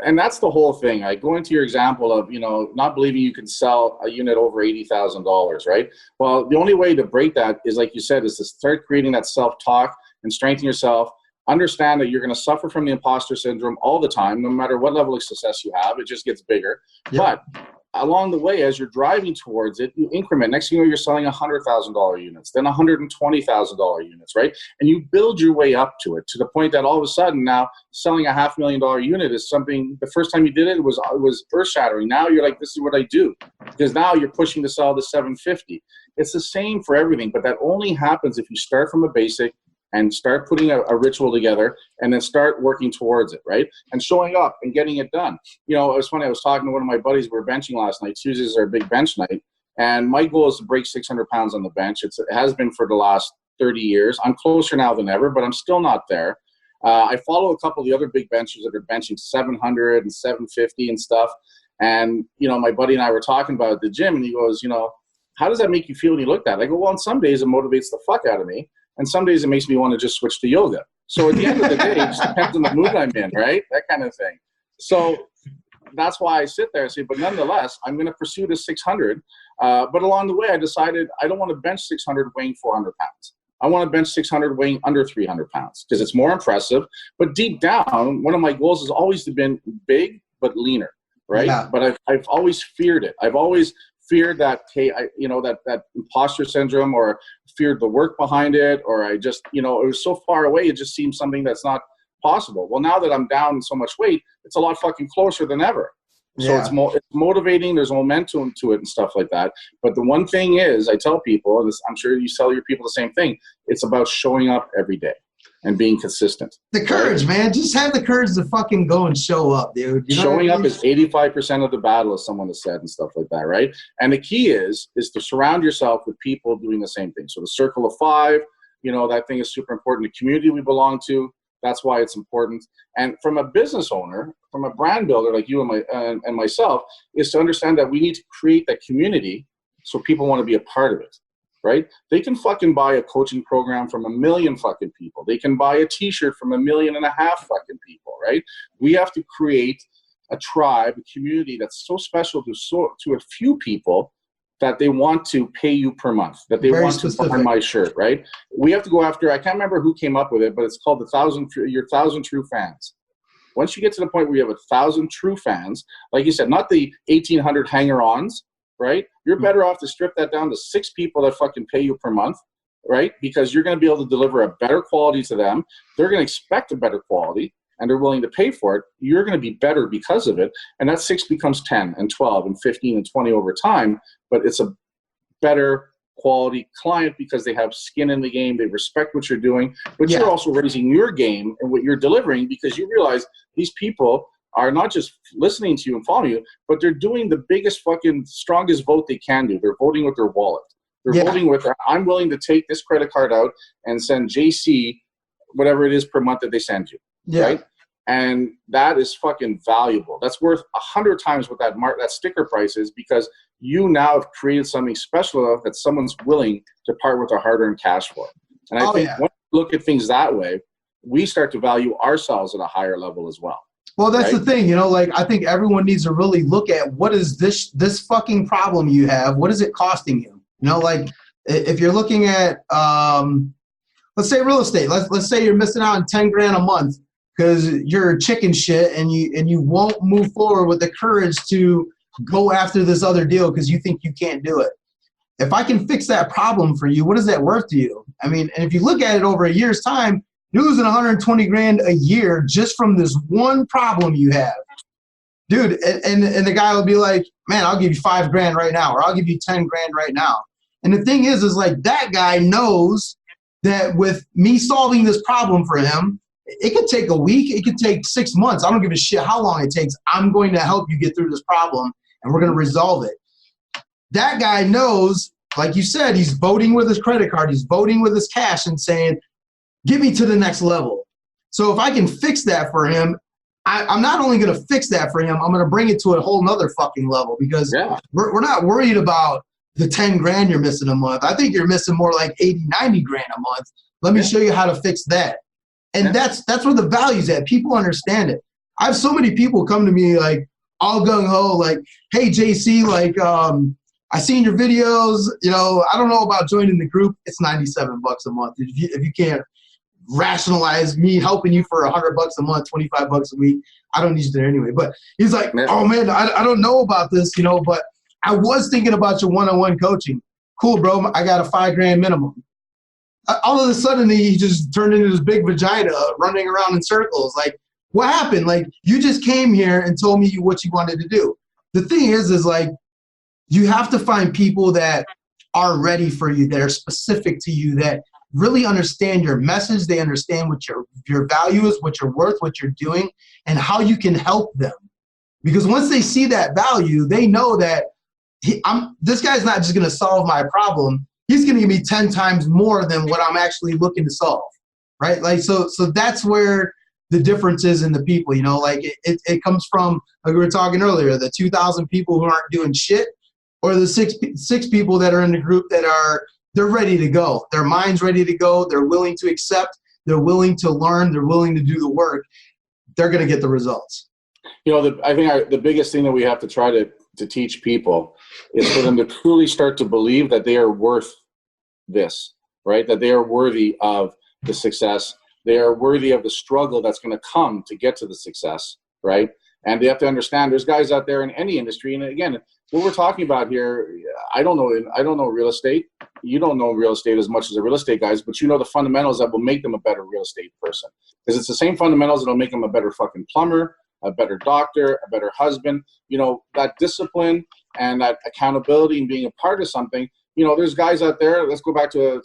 Speaker 1: and that's the whole thing. Like, going to your example of, not believing you can sell a unit over $80,000, right? Well, the only way to break that is, like you said, is to start creating that self-talk and strengthen yourself. Understand that you're going to suffer from the imposter syndrome all the time, no matter what level of success you have. It just gets bigger. Yep. But along the way, as you're driving towards it, you increment. Next thing you know, you're selling $100,000 units, then $120,000 units, right? And you build your way up to it, to the point that all of a sudden now selling a $500,000 unit is something. The first time you did it, it was earth-shattering. Now you're like, this is what I do, because now you're pushing to sell the $750,000. It's the same for everything, but that only happens if you start from a basic and start putting a ritual together and then start working towards it, right? And showing up and getting it done. You know, it was funny. I was talking to one of my buddies. We were benching last night. Tuesdays are a big bench night. And my goal is to break 600 pounds on the bench. It has been for the last 30 years. I'm closer now than ever, but I'm still not there. I follow a couple of the other big benchers that are benching 700 and 750 and stuff. And, you know, my buddy and I were talking about it at the gym, and he goes, you know, how does that make you feel when you look at it? I go, well, on some days it motivates the fuck out of me. And some days it makes me want to just switch to yoga. So at the end of the day, it just depends on the mood I'm in, right? That kind of thing. So that's why I sit there and say, but nonetheless, I'm going to pursue the 600. But along the way, I decided I don't want to bench 600 weighing 400 pounds. I want to bench 600 weighing under 300 pounds because it's more impressive. But deep down, one of my goals has always been big but leaner, right? Yeah. But I've always feared it. I've always feared that, hey, that imposter syndrome, or feared the work behind it, or I just, it was so far away, it just seemed something that's not possible. Well, now that I'm down so much weight, it's a lot fucking closer than ever. So yeah. It's motivating. There's momentum to it and stuff like that. But the one thing is, I tell people, and I'm sure you tell your people the same thing, it's about showing up every day and being consistent. The
Speaker 2: courage, man. Just have the courage to fucking go and show up, dude.
Speaker 1: Showing up is 85% of the battle, as someone has said, and stuff like that, right? And the key is to surround yourself with people doing the same thing. So the circle of 5, that thing is super important. The community we belong to, that's why it's important. And from a business owner, from a brand builder like you and myself, is to understand that we need to create that community so people want to be a part of it. Right? They can fucking buy a coaching program from 1 million fucking people. They can buy a t-shirt from 1.5 million fucking people, right? We have to create a tribe, a community that's so special to a few people that they want to pay you per month, that they want to buy my shirt, right? We have to go after, I can't remember who came up with it, but it's called your 1,000 true fans. Once you get to the point where you have 1,000 true fans, like you said, not the 1,800 hanger-ons, right? You're better off to strip that down to 6 people that fucking pay you per month, right? Because you're going to be able to deliver a better quality to them. They're going to expect a better quality, and they're willing to pay for it. You're going to be better because of it. And that 6 becomes 10 and 12 and 15 and 20 over time. But it's a better quality client because they have skin in the game. They respect what you're doing. But you're also raising your game and what you're delivering, because you realize these people are not just listening to you and following you, but they're doing the biggest fucking strongest vote they can do. They're voting with their wallet. They're voting with I'm willing to take this credit card out and send JC whatever it is per month that they send you. Right? And that is fucking valuable. That's worth 100 times what that sticker price is, because you now have created something special enough that someone's willing to part with their hard-earned cash for. And I think when we look at things that way, we start to value ourselves at a higher level as well.
Speaker 2: Well, that's the thing, I think everyone needs to really look at what is this fucking problem you have. What is it costing you? If you're looking at, let's say real estate, let's say you're missing out on 10 grand a month because you're chicken shit and you won't move forward with the courage to go after this other deal because you think you can't do it. If I can fix that problem for you, what is that worth to you? I mean, and if you look at it over a year's time, you're losing 120 grand a year just from this one problem you have. Dude, and the guy will be like, man, I'll give you 5 grand right now, or I'll give you 10 grand right now. And the thing is like that guy knows that with me solving this problem for him, it could take a week, it could take 6 months. I don't give a shit how long it takes. I'm going to help you get through this problem, and we're going to resolve it. That guy knows, like you said, he's voting with his credit card. He's voting with his cash and saying, get me to the next level. So if I can fix that for him, I'm not only going to fix that for him, I'm going to bring it to a whole nother fucking level, because we're not worried about the 10 grand you're missing a month. I think you're missing more like 80, 90 grand a month. Let me show you how to fix that. And that's where the value's at. People understand it. I have so many people come to me like all gung-ho, like, hey, JC, like, I seen your videos, I don't know about joining the group. It's $97 a month. If you can't rationalize me helping you for $100 a month, $25 a week, I don't need you there anyway. But he's like, oh man, I don't know about this, but I was thinking about your one-on-one coaching. Cool, bro. I got a 5 grand minimum. All of a sudden, he just turned into this big vagina running around in circles. Like, what happened? Like, you just came here and told me what you wanted to do. The thing is like, you have to find people that are ready for you, that are specific to you, that really understand your message. They understand what your value is, what you're worth, what you're doing, and how you can help them. Because once they see that value, they know that this guy's not just going to solve my problem. He's going to give me 10 times more than what I'm actually looking to solve, right? Like, so that's where the difference is in the people, you know, like it comes from, like we were talking earlier, the 2,000 people who aren't doing shit, or the six people that are in the group that they're ready to go. Their mind's ready to go. They're willing to accept. They're willing to learn. They're willing to do the work. They're going to get the results.
Speaker 1: You know, I think the biggest thing that we have to try to teach people is for them to truly start to believe that they are worth this, right? That they are worthy of the success. They are worthy of the struggle that's going to come to get to the success, right? And they have to understand there's guys out there in any industry. And again, what we're talking about here, I don't know real estate. You don't know real estate as much as the real estate guys, but you know the fundamentals that will make them a better real estate person. Because it's the same fundamentals that will make them a better fucking plumber, a better doctor, a better husband. You know, that discipline and that accountability and being a part of something. You know, there's guys out there, let's go back to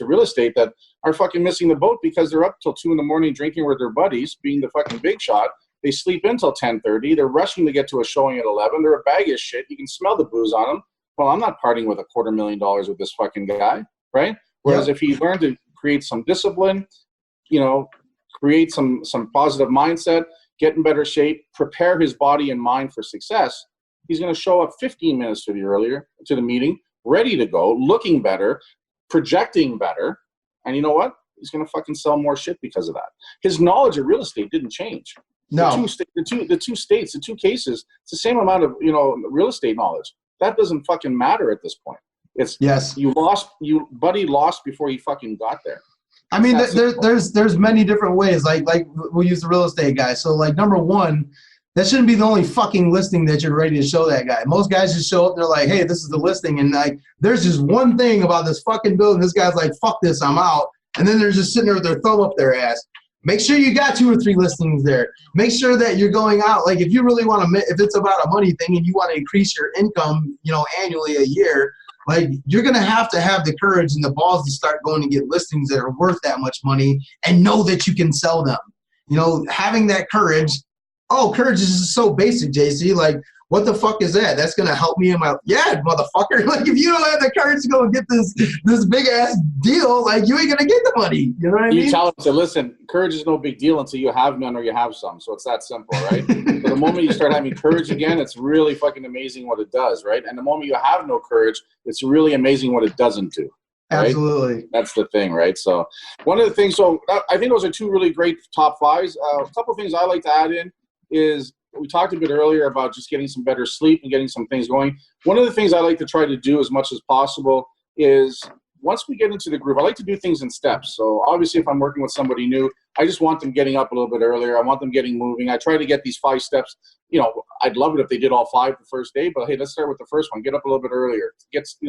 Speaker 1: real estate, that are fucking missing the boat because they're up till 2 a.m. drinking with their buddies, being the fucking big shot. They sleep until 10:30. They're rushing to get to a showing at 11. They're a bag of shit. You can smell the booze on them. Well, I'm not partying with $250,000 with this fucking guy, right? Whereas if he learned to create some discipline, you know, create some positive mindset, get in better shape, prepare his body and mind for success, he's going to show up 15 minutes to the meeting, ready to go, looking better, projecting better. And you know what? He's going to fucking sell more shit because of that. His knowledge of real estate didn't change.
Speaker 2: No.
Speaker 1: The two cases, it's the same amount of, you know, real estate knowledge. That doesn't fucking matter at this point. It's
Speaker 2: yes.
Speaker 1: Buddy lost before he fucking got there.
Speaker 2: I mean, there's many different ways. Like we'll use the real estate guy. So like, number one, that shouldn't be the only fucking listing that you're ready to show that guy. Most guys just show up, they're like, hey, this is the listing. And like, there's just one thing about this fucking building. This guy's like, fuck this, I'm out. And then they're just sitting there with their thumb up their ass. Make sure you got 2 or 3 listings there. Make sure that you're going out. Like, if you really want to, if it's about a money thing and you want to increase your income, you know, annually a year, like, you're going to have the courage and the balls to start going and get listings that are worth that much money and know that you can sell them. You know, having that courage. Oh, courage is just so basic, JC. Like, what the fuck is that? That's going to help me in my, yeah, motherfucker. Like, if you don't have the courage to go and get this big ass deal, like, you ain't going to get the money. You know what I mean?
Speaker 1: You tell them to listen, courage is no big deal until you have none or you have some. So it's that simple, right? So the moment you start having courage again, it's really fucking amazing what it does, right? And the moment you have no courage, it's really amazing what it doesn't do. Right?
Speaker 2: Absolutely.
Speaker 1: That's the thing, right? So one of the things, I think those are 2 really great top 5s. A couple of things I like to add in is, we talked a bit earlier about just getting some better sleep and getting some things going. One of the things I like to try to do as much as possible is, once we get into the group, I like to do things in steps. So obviously, if I'm working with somebody new, I just want them getting up a little bit earlier. I want them getting moving. I try to get these 5 steps. You know, I'd love it if they did all 5 the first day, but hey, let's start with the first one. Get up a little bit earlier.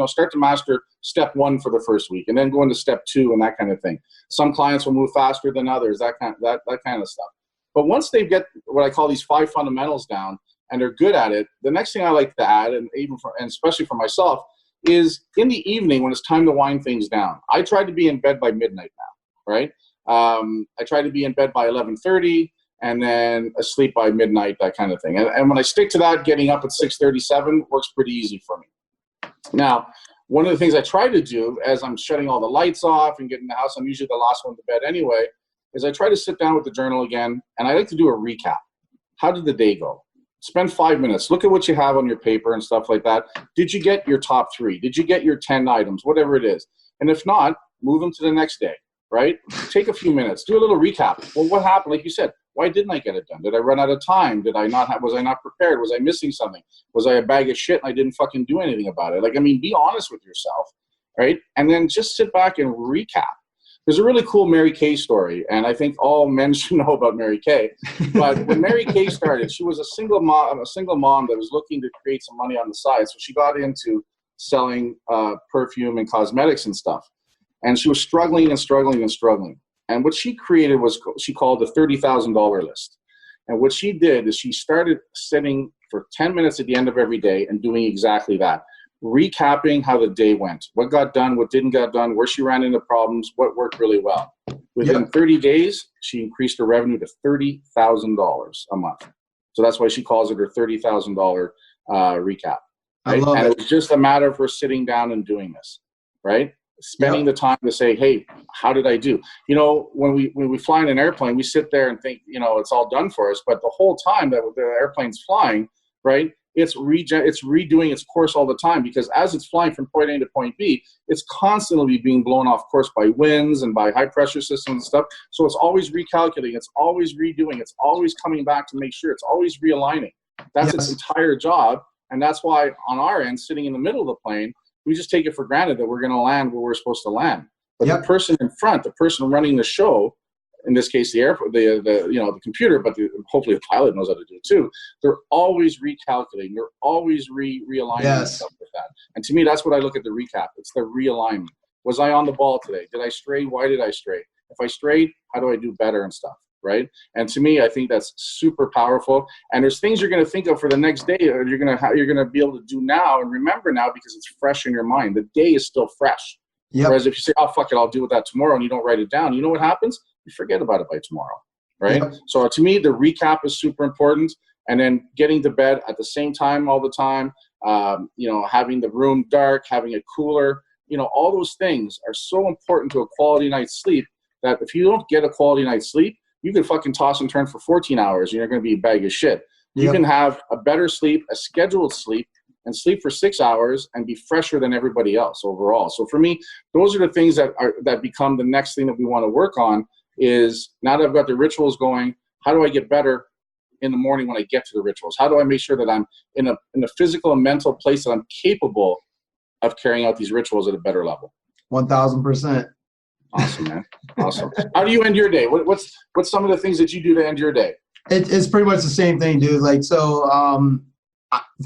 Speaker 1: Start to master step 1 for the first week, and then go into step 2 and that kind of thing. Some clients will move faster than others, that kind of stuff. But once they get what I call these 5 fundamentals down and they're good at it, the next thing I like to add, and especially for myself, is in the evening when it's time to wind things down. I try to be in bed by midnight now, right? I try to be in bed by 11:30 and then asleep by midnight, that kind of thing. And when I stick to that, getting up at 6:37 works pretty easy for me. Now, one of the things I try to do as I'm shutting all the lights off and getting the house, I'm usually the last one to bed anyway, is I try to sit down with the journal again, and I like to do a recap. How did the day go? Spend 5 minutes. Look at what you have on your paper and stuff like that. Did you get your top 3? Did you get your 10 items? Whatever it is. And if not, move them to the next day, right? Take a few minutes. Do a little recap. Well, what happened? Like you said, why didn't I get it done? Did I run out of time? Was I not prepared? Was I missing something? Was I a bag of shit and I didn't fucking do anything about it? Like, I mean, be honest with yourself, right? And then just sit back and recap. There's a really cool Mary Kay story, and I think all men should know about Mary Kay. But when Mary Kay started, she was a single mom that was looking to create some money on the side. So she got into selling perfume and cosmetics and stuff. And she was struggling and struggling and struggling. And what she created was, she called the $30,000 list. And what she did is she started sitting for 10 minutes at the end of every day and doing exactly that. recapping how the day went, what got done, what didn't get done, where she ran into problems, what worked really well. Within 30 days, she increased her revenue to $30,000 a month. So that's why she calls it her $30,000 recap. Right? And it was just a matter of her sitting down and doing this, right? Spending the time to say, hey, how did I do? You know, when we fly in an airplane, we sit there and think, you know, it's all done for us. But the whole time that the airplane's flying, right, it's redoing its course all the time, because as it's flying from point A to point B, it's constantly being blown off course by winds and by high pressure systems and stuff. So it's always recalculating, it's always redoing, it's always coming back to make sure, it's always realigning. That's its entire job. And that's why on our end, sitting in the middle of the plane, we just take it for granted that we're going to land where we're supposed to land. But the person in front, the person running the show, in this case, the computer, but hopefully the pilot knows how to do it too. They're always recalculating. They're always realigning and stuff like that. And to me, that's what I look at the recap. It's the realignment. Was I on the ball today? Did I stray? Why did I stray? If I strayed, how do I do better and stuff? Right? And to me, I think that's super powerful. And there's things you're going to think of for the next day, or you're going to be able to do now and remember now, because it's fresh in your mind. The day is still fresh. Whereas if you say, oh, fuck it, I'll deal with that tomorrow, and you don't write it down, you know what happens? You forget about it by tomorrow, right? So to me, the recap is super important. And then getting to bed at the same time all the time, you know, having the room dark, having it cooler, you know, all those things are so important to a quality night's sleep, that if you don't get a quality night's sleep, you can fucking toss and turn for 14 hours and you're going to be a bag of shit. You can have a better sleep, a scheduled sleep, and sleep for 6 hours and be fresher than everybody else overall. So for me, those are the things that become the next thing that we want to work on. Is now that I've got the rituals going, how do I get better in the morning when I get to the rituals? How do I make sure that I'm in a physical and mental place that I'm capable of carrying out these rituals at a better level?
Speaker 2: 1,000%.
Speaker 1: Awesome, man. Awesome. How do you end your day? What's some of the things that you do to end your day?
Speaker 2: It's pretty much the same thing, dude. Like, so,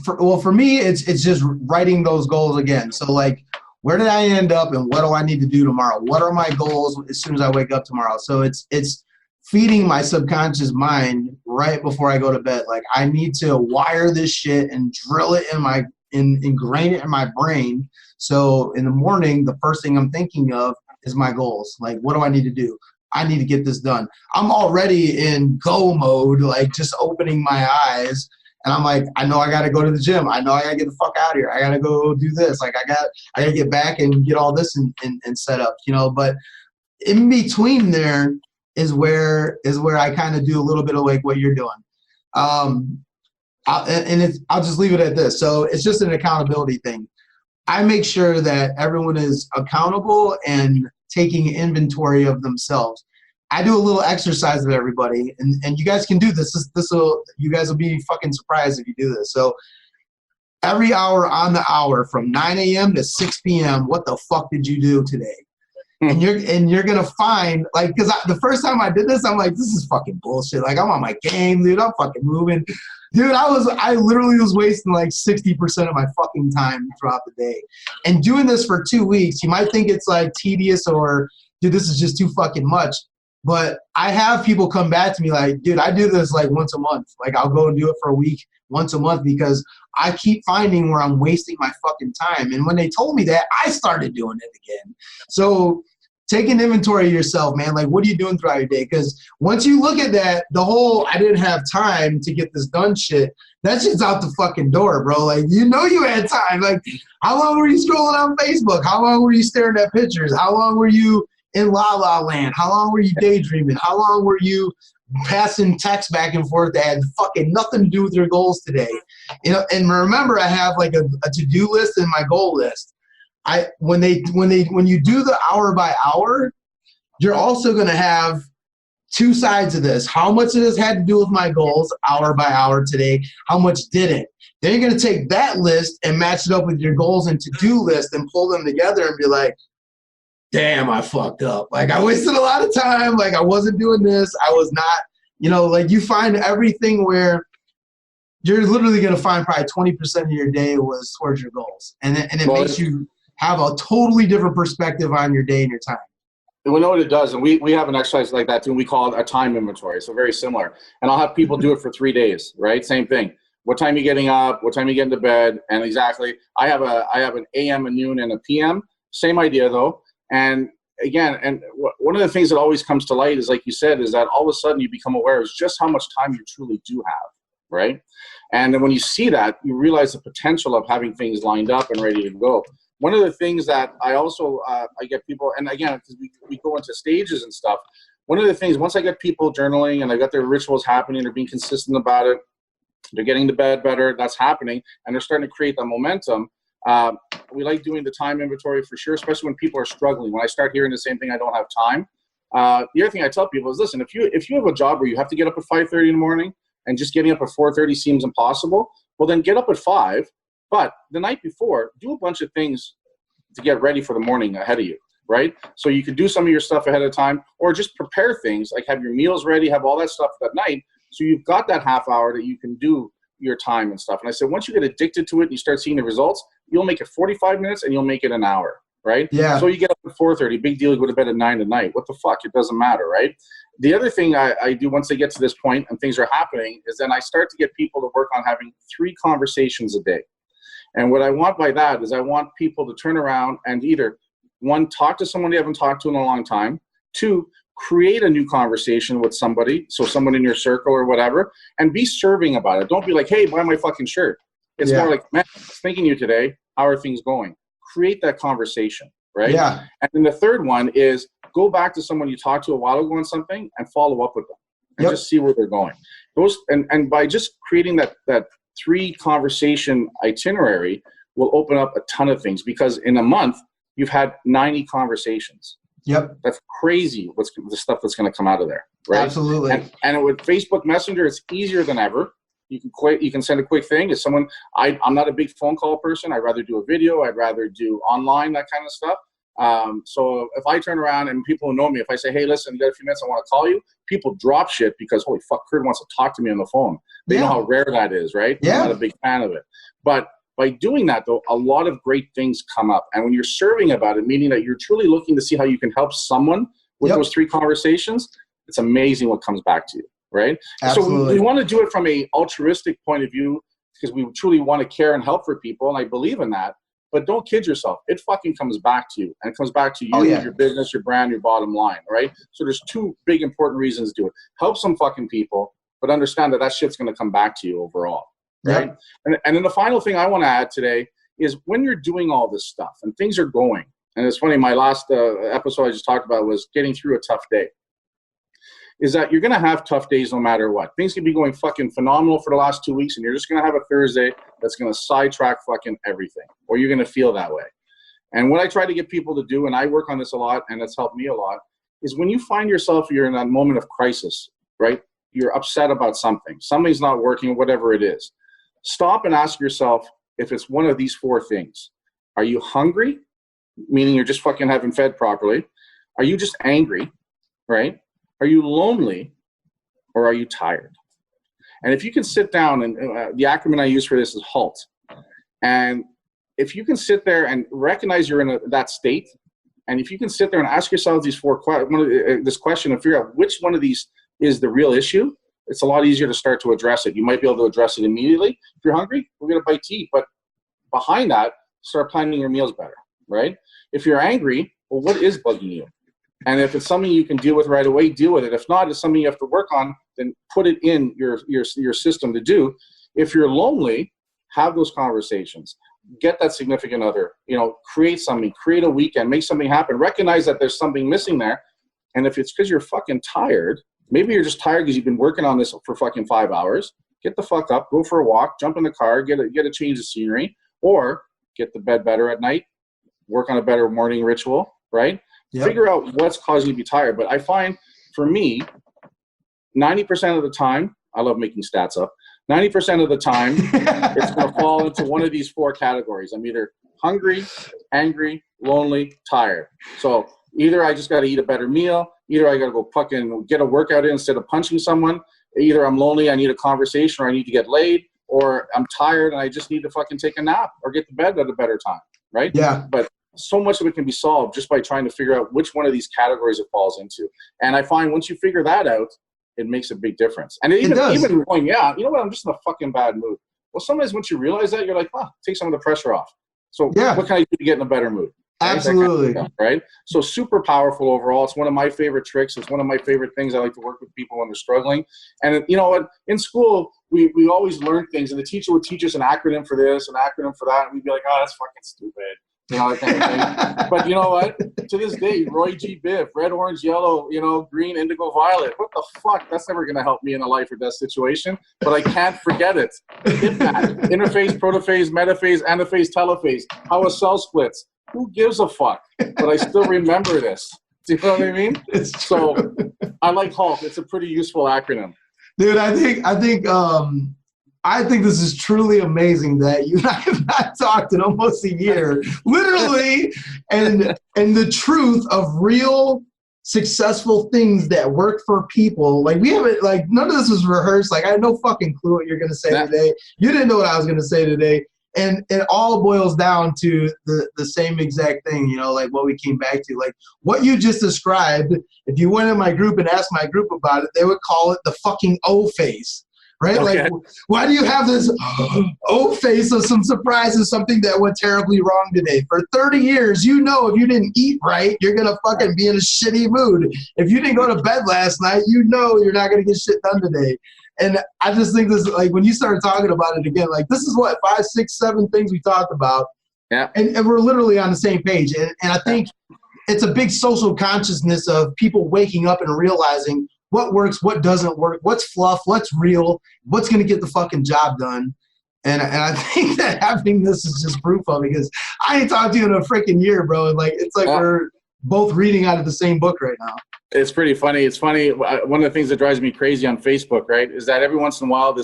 Speaker 2: for me, it's just writing those goals again. So, like, where did I end up, and what do I need to do tomorrow? What are my goals as soon as I wake up tomorrow? So it's feeding my subconscious mind right before I go to bed. Like, I need to wire this shit and drill it ingrain it in my brain. So in the morning, the first thing I'm thinking of is my goals. Like, what do I need to do? I need to get this done. I'm already in go mode, like just opening my eyes. And I'm like, I know I got to go to the gym. I know I got to get the fuck out of here. I got to go do this. Like, I got to get back and get all this and set up, you know. But in between there is where I kind of do a little bit of like what you're doing. I'll just leave it at this. So it's just an accountability thing. I make sure that everyone is accountable and taking inventory of themselves. I do a little exercise with everybody, and you guys can do this. You guys will be fucking surprised if you do this. So every hour on the hour from 9 a.m. to 6 p.m., what the fuck did you do today? And you're gonna find, like, because the first time I did this, I'm like, this is fucking bullshit. Like, I'm on my game, dude. I'm fucking moving. Dude, I literally was wasting like 60% of my fucking time throughout the day. And doing this for 2 weeks, you might think it's like tedious or, dude, this is just too fucking much. But I have people come back to me like, dude, I do this like once a month. Like, I'll go and do it for a week, once a month, because I keep finding where I'm wasting my fucking time. And when they told me that, I started doing it again. So take an inventory of yourself, man. Like, what are you doing throughout your day? Because once you look at that, the whole I didn't have time to get this done shit, that shit's out the fucking door, bro. Like, you know you had time. Like, how long were you scrolling on Facebook? How long were you staring at pictures? How long were you in La La Land? How long were you daydreaming? How long were you passing texts back and forth that had fucking nothing to do with your goals today? You know, and remember, I have like a to-do list and my goal list. When you do the hour by hour, you're also going to have two sides of this. How much of this had to do with my goals hour by hour today? How much didn't? Then you're going to take that list and match it up with your goals and to-do list and pull them together and be like, damn, I fucked up. Like, I wasted a lot of time. Like, I wasn't doing this. I was not, you know, like, you find everything where you're literally going to find probably 20% of your day was towards your goals. And it makes you have a totally different perspective on your day and your time.
Speaker 1: And we know what it does. And we have an exercise like that too. And we call it a time inventory. So very similar. And I'll have people do it for 3 days, right? Same thing. what time you getting up, what time you getting to bed, and exactly. I have an AM, a noon, and a PM. Same idea though. And again, and one of the things that always comes to light is, like you said, is that all of a sudden you become aware of just how much time you truly do have, right? And then when you see that, you realize the potential of having things lined up and ready to go. One of the things that I also I get people, and again, because we go into stages and stuff. One of the things, once I get people journaling and I got their rituals happening, they're being consistent about it, they're getting to bed better, that's happening, and they're starting to create that momentum. We like doing the time inventory for sure, especially when people are struggling. When I start hearing the same thing, I don't have time. The other thing I tell people is, listen, if you have a job where you have to get up at 5:30 in the morning and just getting up at 4:30 seems impossible, well then get up at 5. But the night before, do a bunch of things to get ready for the morning ahead of you. Right? So you could do some of your stuff ahead of time, or just prepare things, like have your meals ready, have all that stuff that night. So you've got that half hour that you can do your time and stuff. And I said, once you get addicted to it and you start seeing the results, you'll make it 45 minutes and you'll make it an hour. Right?
Speaker 2: Yeah.
Speaker 1: So you get up at 4:30, big deal, you go to bed at 9 at night. What the fuck? It doesn't matter. Right? The other thing I do once they get to this point and things are happening is then I start to get people to work on having 3 conversations a day. And what I want by that is I want people to turn around and either, 1, talk to someone they haven't talked to in a long time. 2, create a new conversation with somebody, so someone in your circle or whatever, and be serving about it. Don't be like, hey, buy my fucking shirt. It's more like, man, I was thinking of you today. How are things going? Create that conversation, right?
Speaker 2: Yeah.
Speaker 1: And then the third one is go back to someone you talked to a while ago on something and follow up with them and just see where they're going. Those and by just creating that 3 conversation itinerary will open up a ton of things, because in a month, you've had 90 conversations.
Speaker 2: Yep.
Speaker 1: That's crazy. What's the stuff that's going to come out of there, right?
Speaker 2: Absolutely.
Speaker 1: And with Facebook Messenger, it's easier than ever. You can send a quick thing. As someone, I'm not a big phone call person. I'd rather do a video. I'd rather do online, that kind of stuff. So if I turn around and people who know me, if I say, hey, listen, you got a few minutes, I want to call you, people drop shit because, holy fuck, Kurt wants to talk to me on the phone. They know how rare that is, right?
Speaker 2: Yeah.
Speaker 1: I'm not a big fan of it. But by doing that, though, a lot of great things come up. And when you're serving about it, meaning that you're truly looking to see how you can help someone with those 3 conversations, it's amazing what comes back to you, right?
Speaker 2: Absolutely.
Speaker 1: So we want to do it from a altruistic point of view, because we truly want to care and help for people, and I believe in that. But don't kid yourself. It fucking comes back to you, and it comes back to you, your business, your brand, your bottom line, right? So there's 2 big important reasons to do it. Help some fucking people, but understand that shit's going to come back to you overall. Right. Yep. And then the final thing I want to add today is, when you're doing all this stuff and things are going, and it's funny, my last episode I just talked about was getting through a tough day, is that you're going to have tough days no matter what. Things can be going fucking phenomenal for the last 2 weeks, and you're just going to have a Thursday that's going to sidetrack fucking everything, or you're going to feel that way. And what I try to get people to do, and I work on this a lot, and it's helped me a lot, is when you find yourself, you're in that moment of crisis, right? You're upset about something. Something's not working, whatever it is. Stop and ask yourself if it's one of these 4 things. Are you hungry? Meaning you're just fucking haven't fed properly. Are you just angry, right? Are you lonely, or are you tired? And if you can sit down, and the acronym I use for this is HALT. And if you can sit there and recognize you're in that state, and if you can sit there and ask yourself these 4 this question and figure out which one of these is the real issue, it's a lot easier to start to address it. You might be able to address it immediately. If you're hungry, we'll get a bite to eat. But behind that, start planning your meals better, right? If you're angry, well, what is bugging you? And if it's something you can deal with right away, deal with it. If not, it's something you have to work on, then put it in your system to do. If you're lonely, have those conversations. Get that significant other, create something, create a weekend, make something happen. Recognize that there's something missing there. And if it's because you're fucking tired, maybe you're just tired because you've been working on this for fucking 5 hours. Get the fuck up, go for a walk, jump in the car, get a change of scenery, or get to bed better at night, work on a better morning ritual, right? Yep. Figure out what's causing you to be tired. But I find, for me, 90% of the time, I love making stats up, 90% of the time, it's going to fall into one of these 4 categories. I'm either hungry, angry, lonely, tired. So either I just got to eat a better meal, either I got to go fucking get a workout in instead of punching someone, either I'm lonely, I need a conversation, or I need to get laid, or I'm tired and I just need to fucking take a nap or get to bed at a better time, right?
Speaker 2: Yeah.
Speaker 1: But so much of it can be solved just by trying to figure out which one of these categories it falls into. And I find once you figure that out, it makes a big difference. And even going, you know what, I'm just in a fucking bad mood. Well, sometimes once you realize that, you're like, take some of the pressure off. So
Speaker 2: Yeah.
Speaker 1: what can I do to get in a better mood? Right?
Speaker 2: Absolutely.
Speaker 1: Kind of stuff, right? So super powerful overall. It's one of my favorite tricks. It's one of my favorite things. I like to work with people when they're struggling. And you know what? In school, we always learn things, and the teacher would teach us an acronym for this, an acronym for that, and we'd be like, that's fucking stupid. You know, that kind of thing. But you know what? To this day, Roy G. Biv, red, orange, yellow, green, indigo, violet. What the fuck? That's never going to help me in a life or death situation. But I can't forget it. Interphase, protophase, metaphase, anaphase, telophase. How a cell splits. Who gives a fuck? But I still remember this. Do you know what I mean? So I like HALT. It's a pretty useful acronym.
Speaker 2: Dude, I think this is truly amazing that you and I have not talked in almost a year, literally, and the truth of real successful things that work for people. Like, we haven't, like, none of this was rehearsed. Like, I had no fucking clue what you're going to say today. You didn't know what I was going to say today. And it all boils down to the same exact thing, like what we came back to. Like, what you just described, if you went in my group and asked my group about it, they would call it the fucking O face. Right? Okay. Like, why do you have this O face of some surprise of something that went terribly wrong today? For 30 years, if you didn't eat right, you're going to fucking be in a shitty mood. If you didn't go to bed last night, you're not going to get shit done today. And I just think this, like, when you started talking about it again, like, this is what, 5, 6, 7 things we talked about. Yeah. And we're literally on the same page. And I think it's a big social consciousness of people waking up and realizing what works, what doesn't work, what's fluff, what's real, what's going to get the fucking job done. And I think that having this is just proof of it, because I ain't talked to you in a freaking year, bro. And like, it's like we're both reading out of the same book right now.
Speaker 1: It's pretty funny. It's funny. One of the things that drives me crazy on Facebook, right, is that every once in a while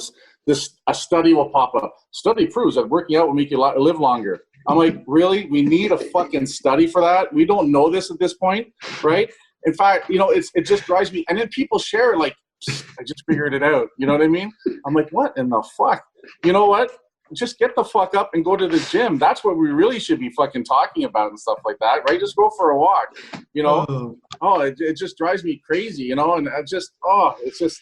Speaker 1: a study will pop up. Study proves that working out will make you live longer. I'm like, really? We need a fucking study for that? We don't know this at this point, right? In fact, it just drives me. And then people share it like, I just figured it out. You know what I mean? I'm like, what in the fuck? You know what? Just get the fuck up and go to the gym. That's what we really should be fucking talking about and stuff like that, right? Just go for a walk, it just drives me crazy, and it's just,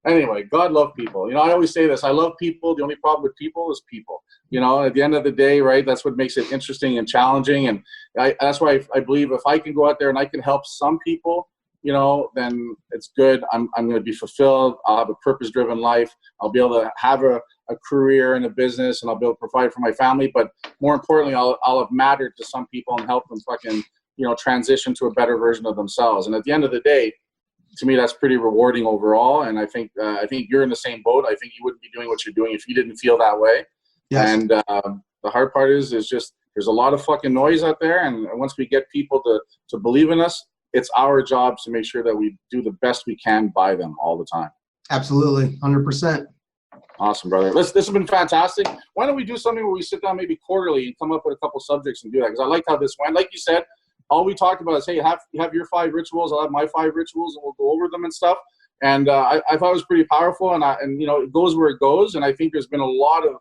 Speaker 1: anyway, God love people. I always say this, I love people. The only problem with people is people. At the end of the day, right, that's what makes it interesting and challenging. And that's why I believe if I can go out there and I can help some people, then it's good. I'm going to be fulfilled. I'll have a purpose-driven life. I'll be able to have a career and a business, and I'll be able to provide for my family. But more importantly, I'll have mattered to some people and help them fucking, transition to a better version of themselves. And at the end of the day, to me, that's pretty rewarding overall. And I think you're in the same boat. I think you wouldn't be doing what you're doing if you didn't feel that way. Yes. And the hard part is just there's a lot of fucking noise out there. And once we get people to believe in us, it's our job to make sure that we do the best we can by them all the time.
Speaker 2: Absolutely. 100%.
Speaker 1: Awesome, brother. This has been fantastic. Why don't we do something where we sit down maybe quarterly and come up with a couple subjects and do that? Because I like how this went. Like you said, all we talked about is, hey, you have your 5 rituals. I'll have my 5 rituals, and we'll go over them and stuff. And I thought it was pretty powerful. And it goes where it goes. And I think there's been a lot of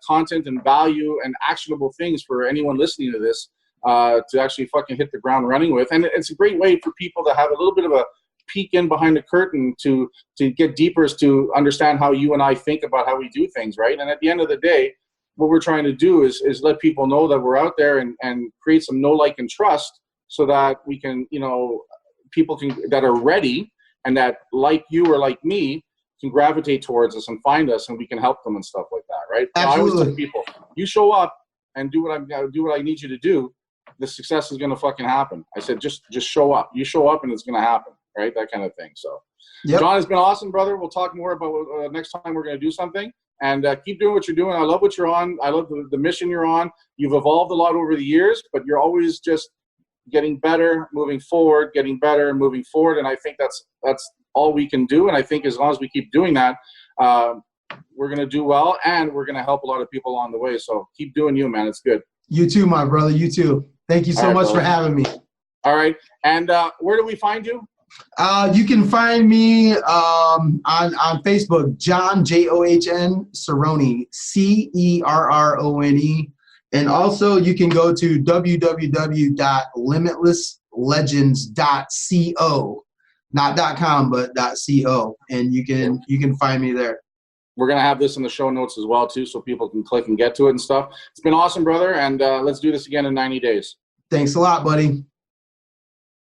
Speaker 1: content and value and actionable things for anyone listening to this to actually fucking hit the ground running with. And it's a great way for people to have a little bit of a peek in behind the curtain to get deeper, as to understand how you and I think about how we do things, right? And at the end of the day, what we're trying to do is let people know that we're out there and create some know, like, and trust, so that we can, people that are ready and that, like you or like me, can gravitate towards us and find us, and we can help them and stuff like that, right?
Speaker 2: Absolutely.
Speaker 1: I always tell people, you show up and do what I need you to do, the success is going to fucking happen. I said, just show up. You show up and it's going to happen, right? That kind of thing. So, yep. John, it's been awesome, brother. We'll talk more about next time we're going to do something. And keep doing what you're doing. I love what you're on. I love the mission you're on. You've evolved a lot over the years, but you're always just getting better, moving forward, getting better, moving forward. And I think that's all we can do. And I think as long as we keep doing that, we're going to do well, and we're going to help a lot of people along the way. So keep doing you, man. It's good.
Speaker 2: You too, my brother. You too. Thank you so much for having me.
Speaker 1: All right. And where do we find you?
Speaker 2: You can find me on Facebook, John, John Cerrone, Cerrone. And also you can go to www.limitlesslegends.co, not .com, but .co. And you can find me there.
Speaker 1: we're going to have this in the show notes as well, too, so people can click and get to it and stuff. It's been awesome, brother, and let's do this again in 90 days.
Speaker 2: Thanks a lot, buddy.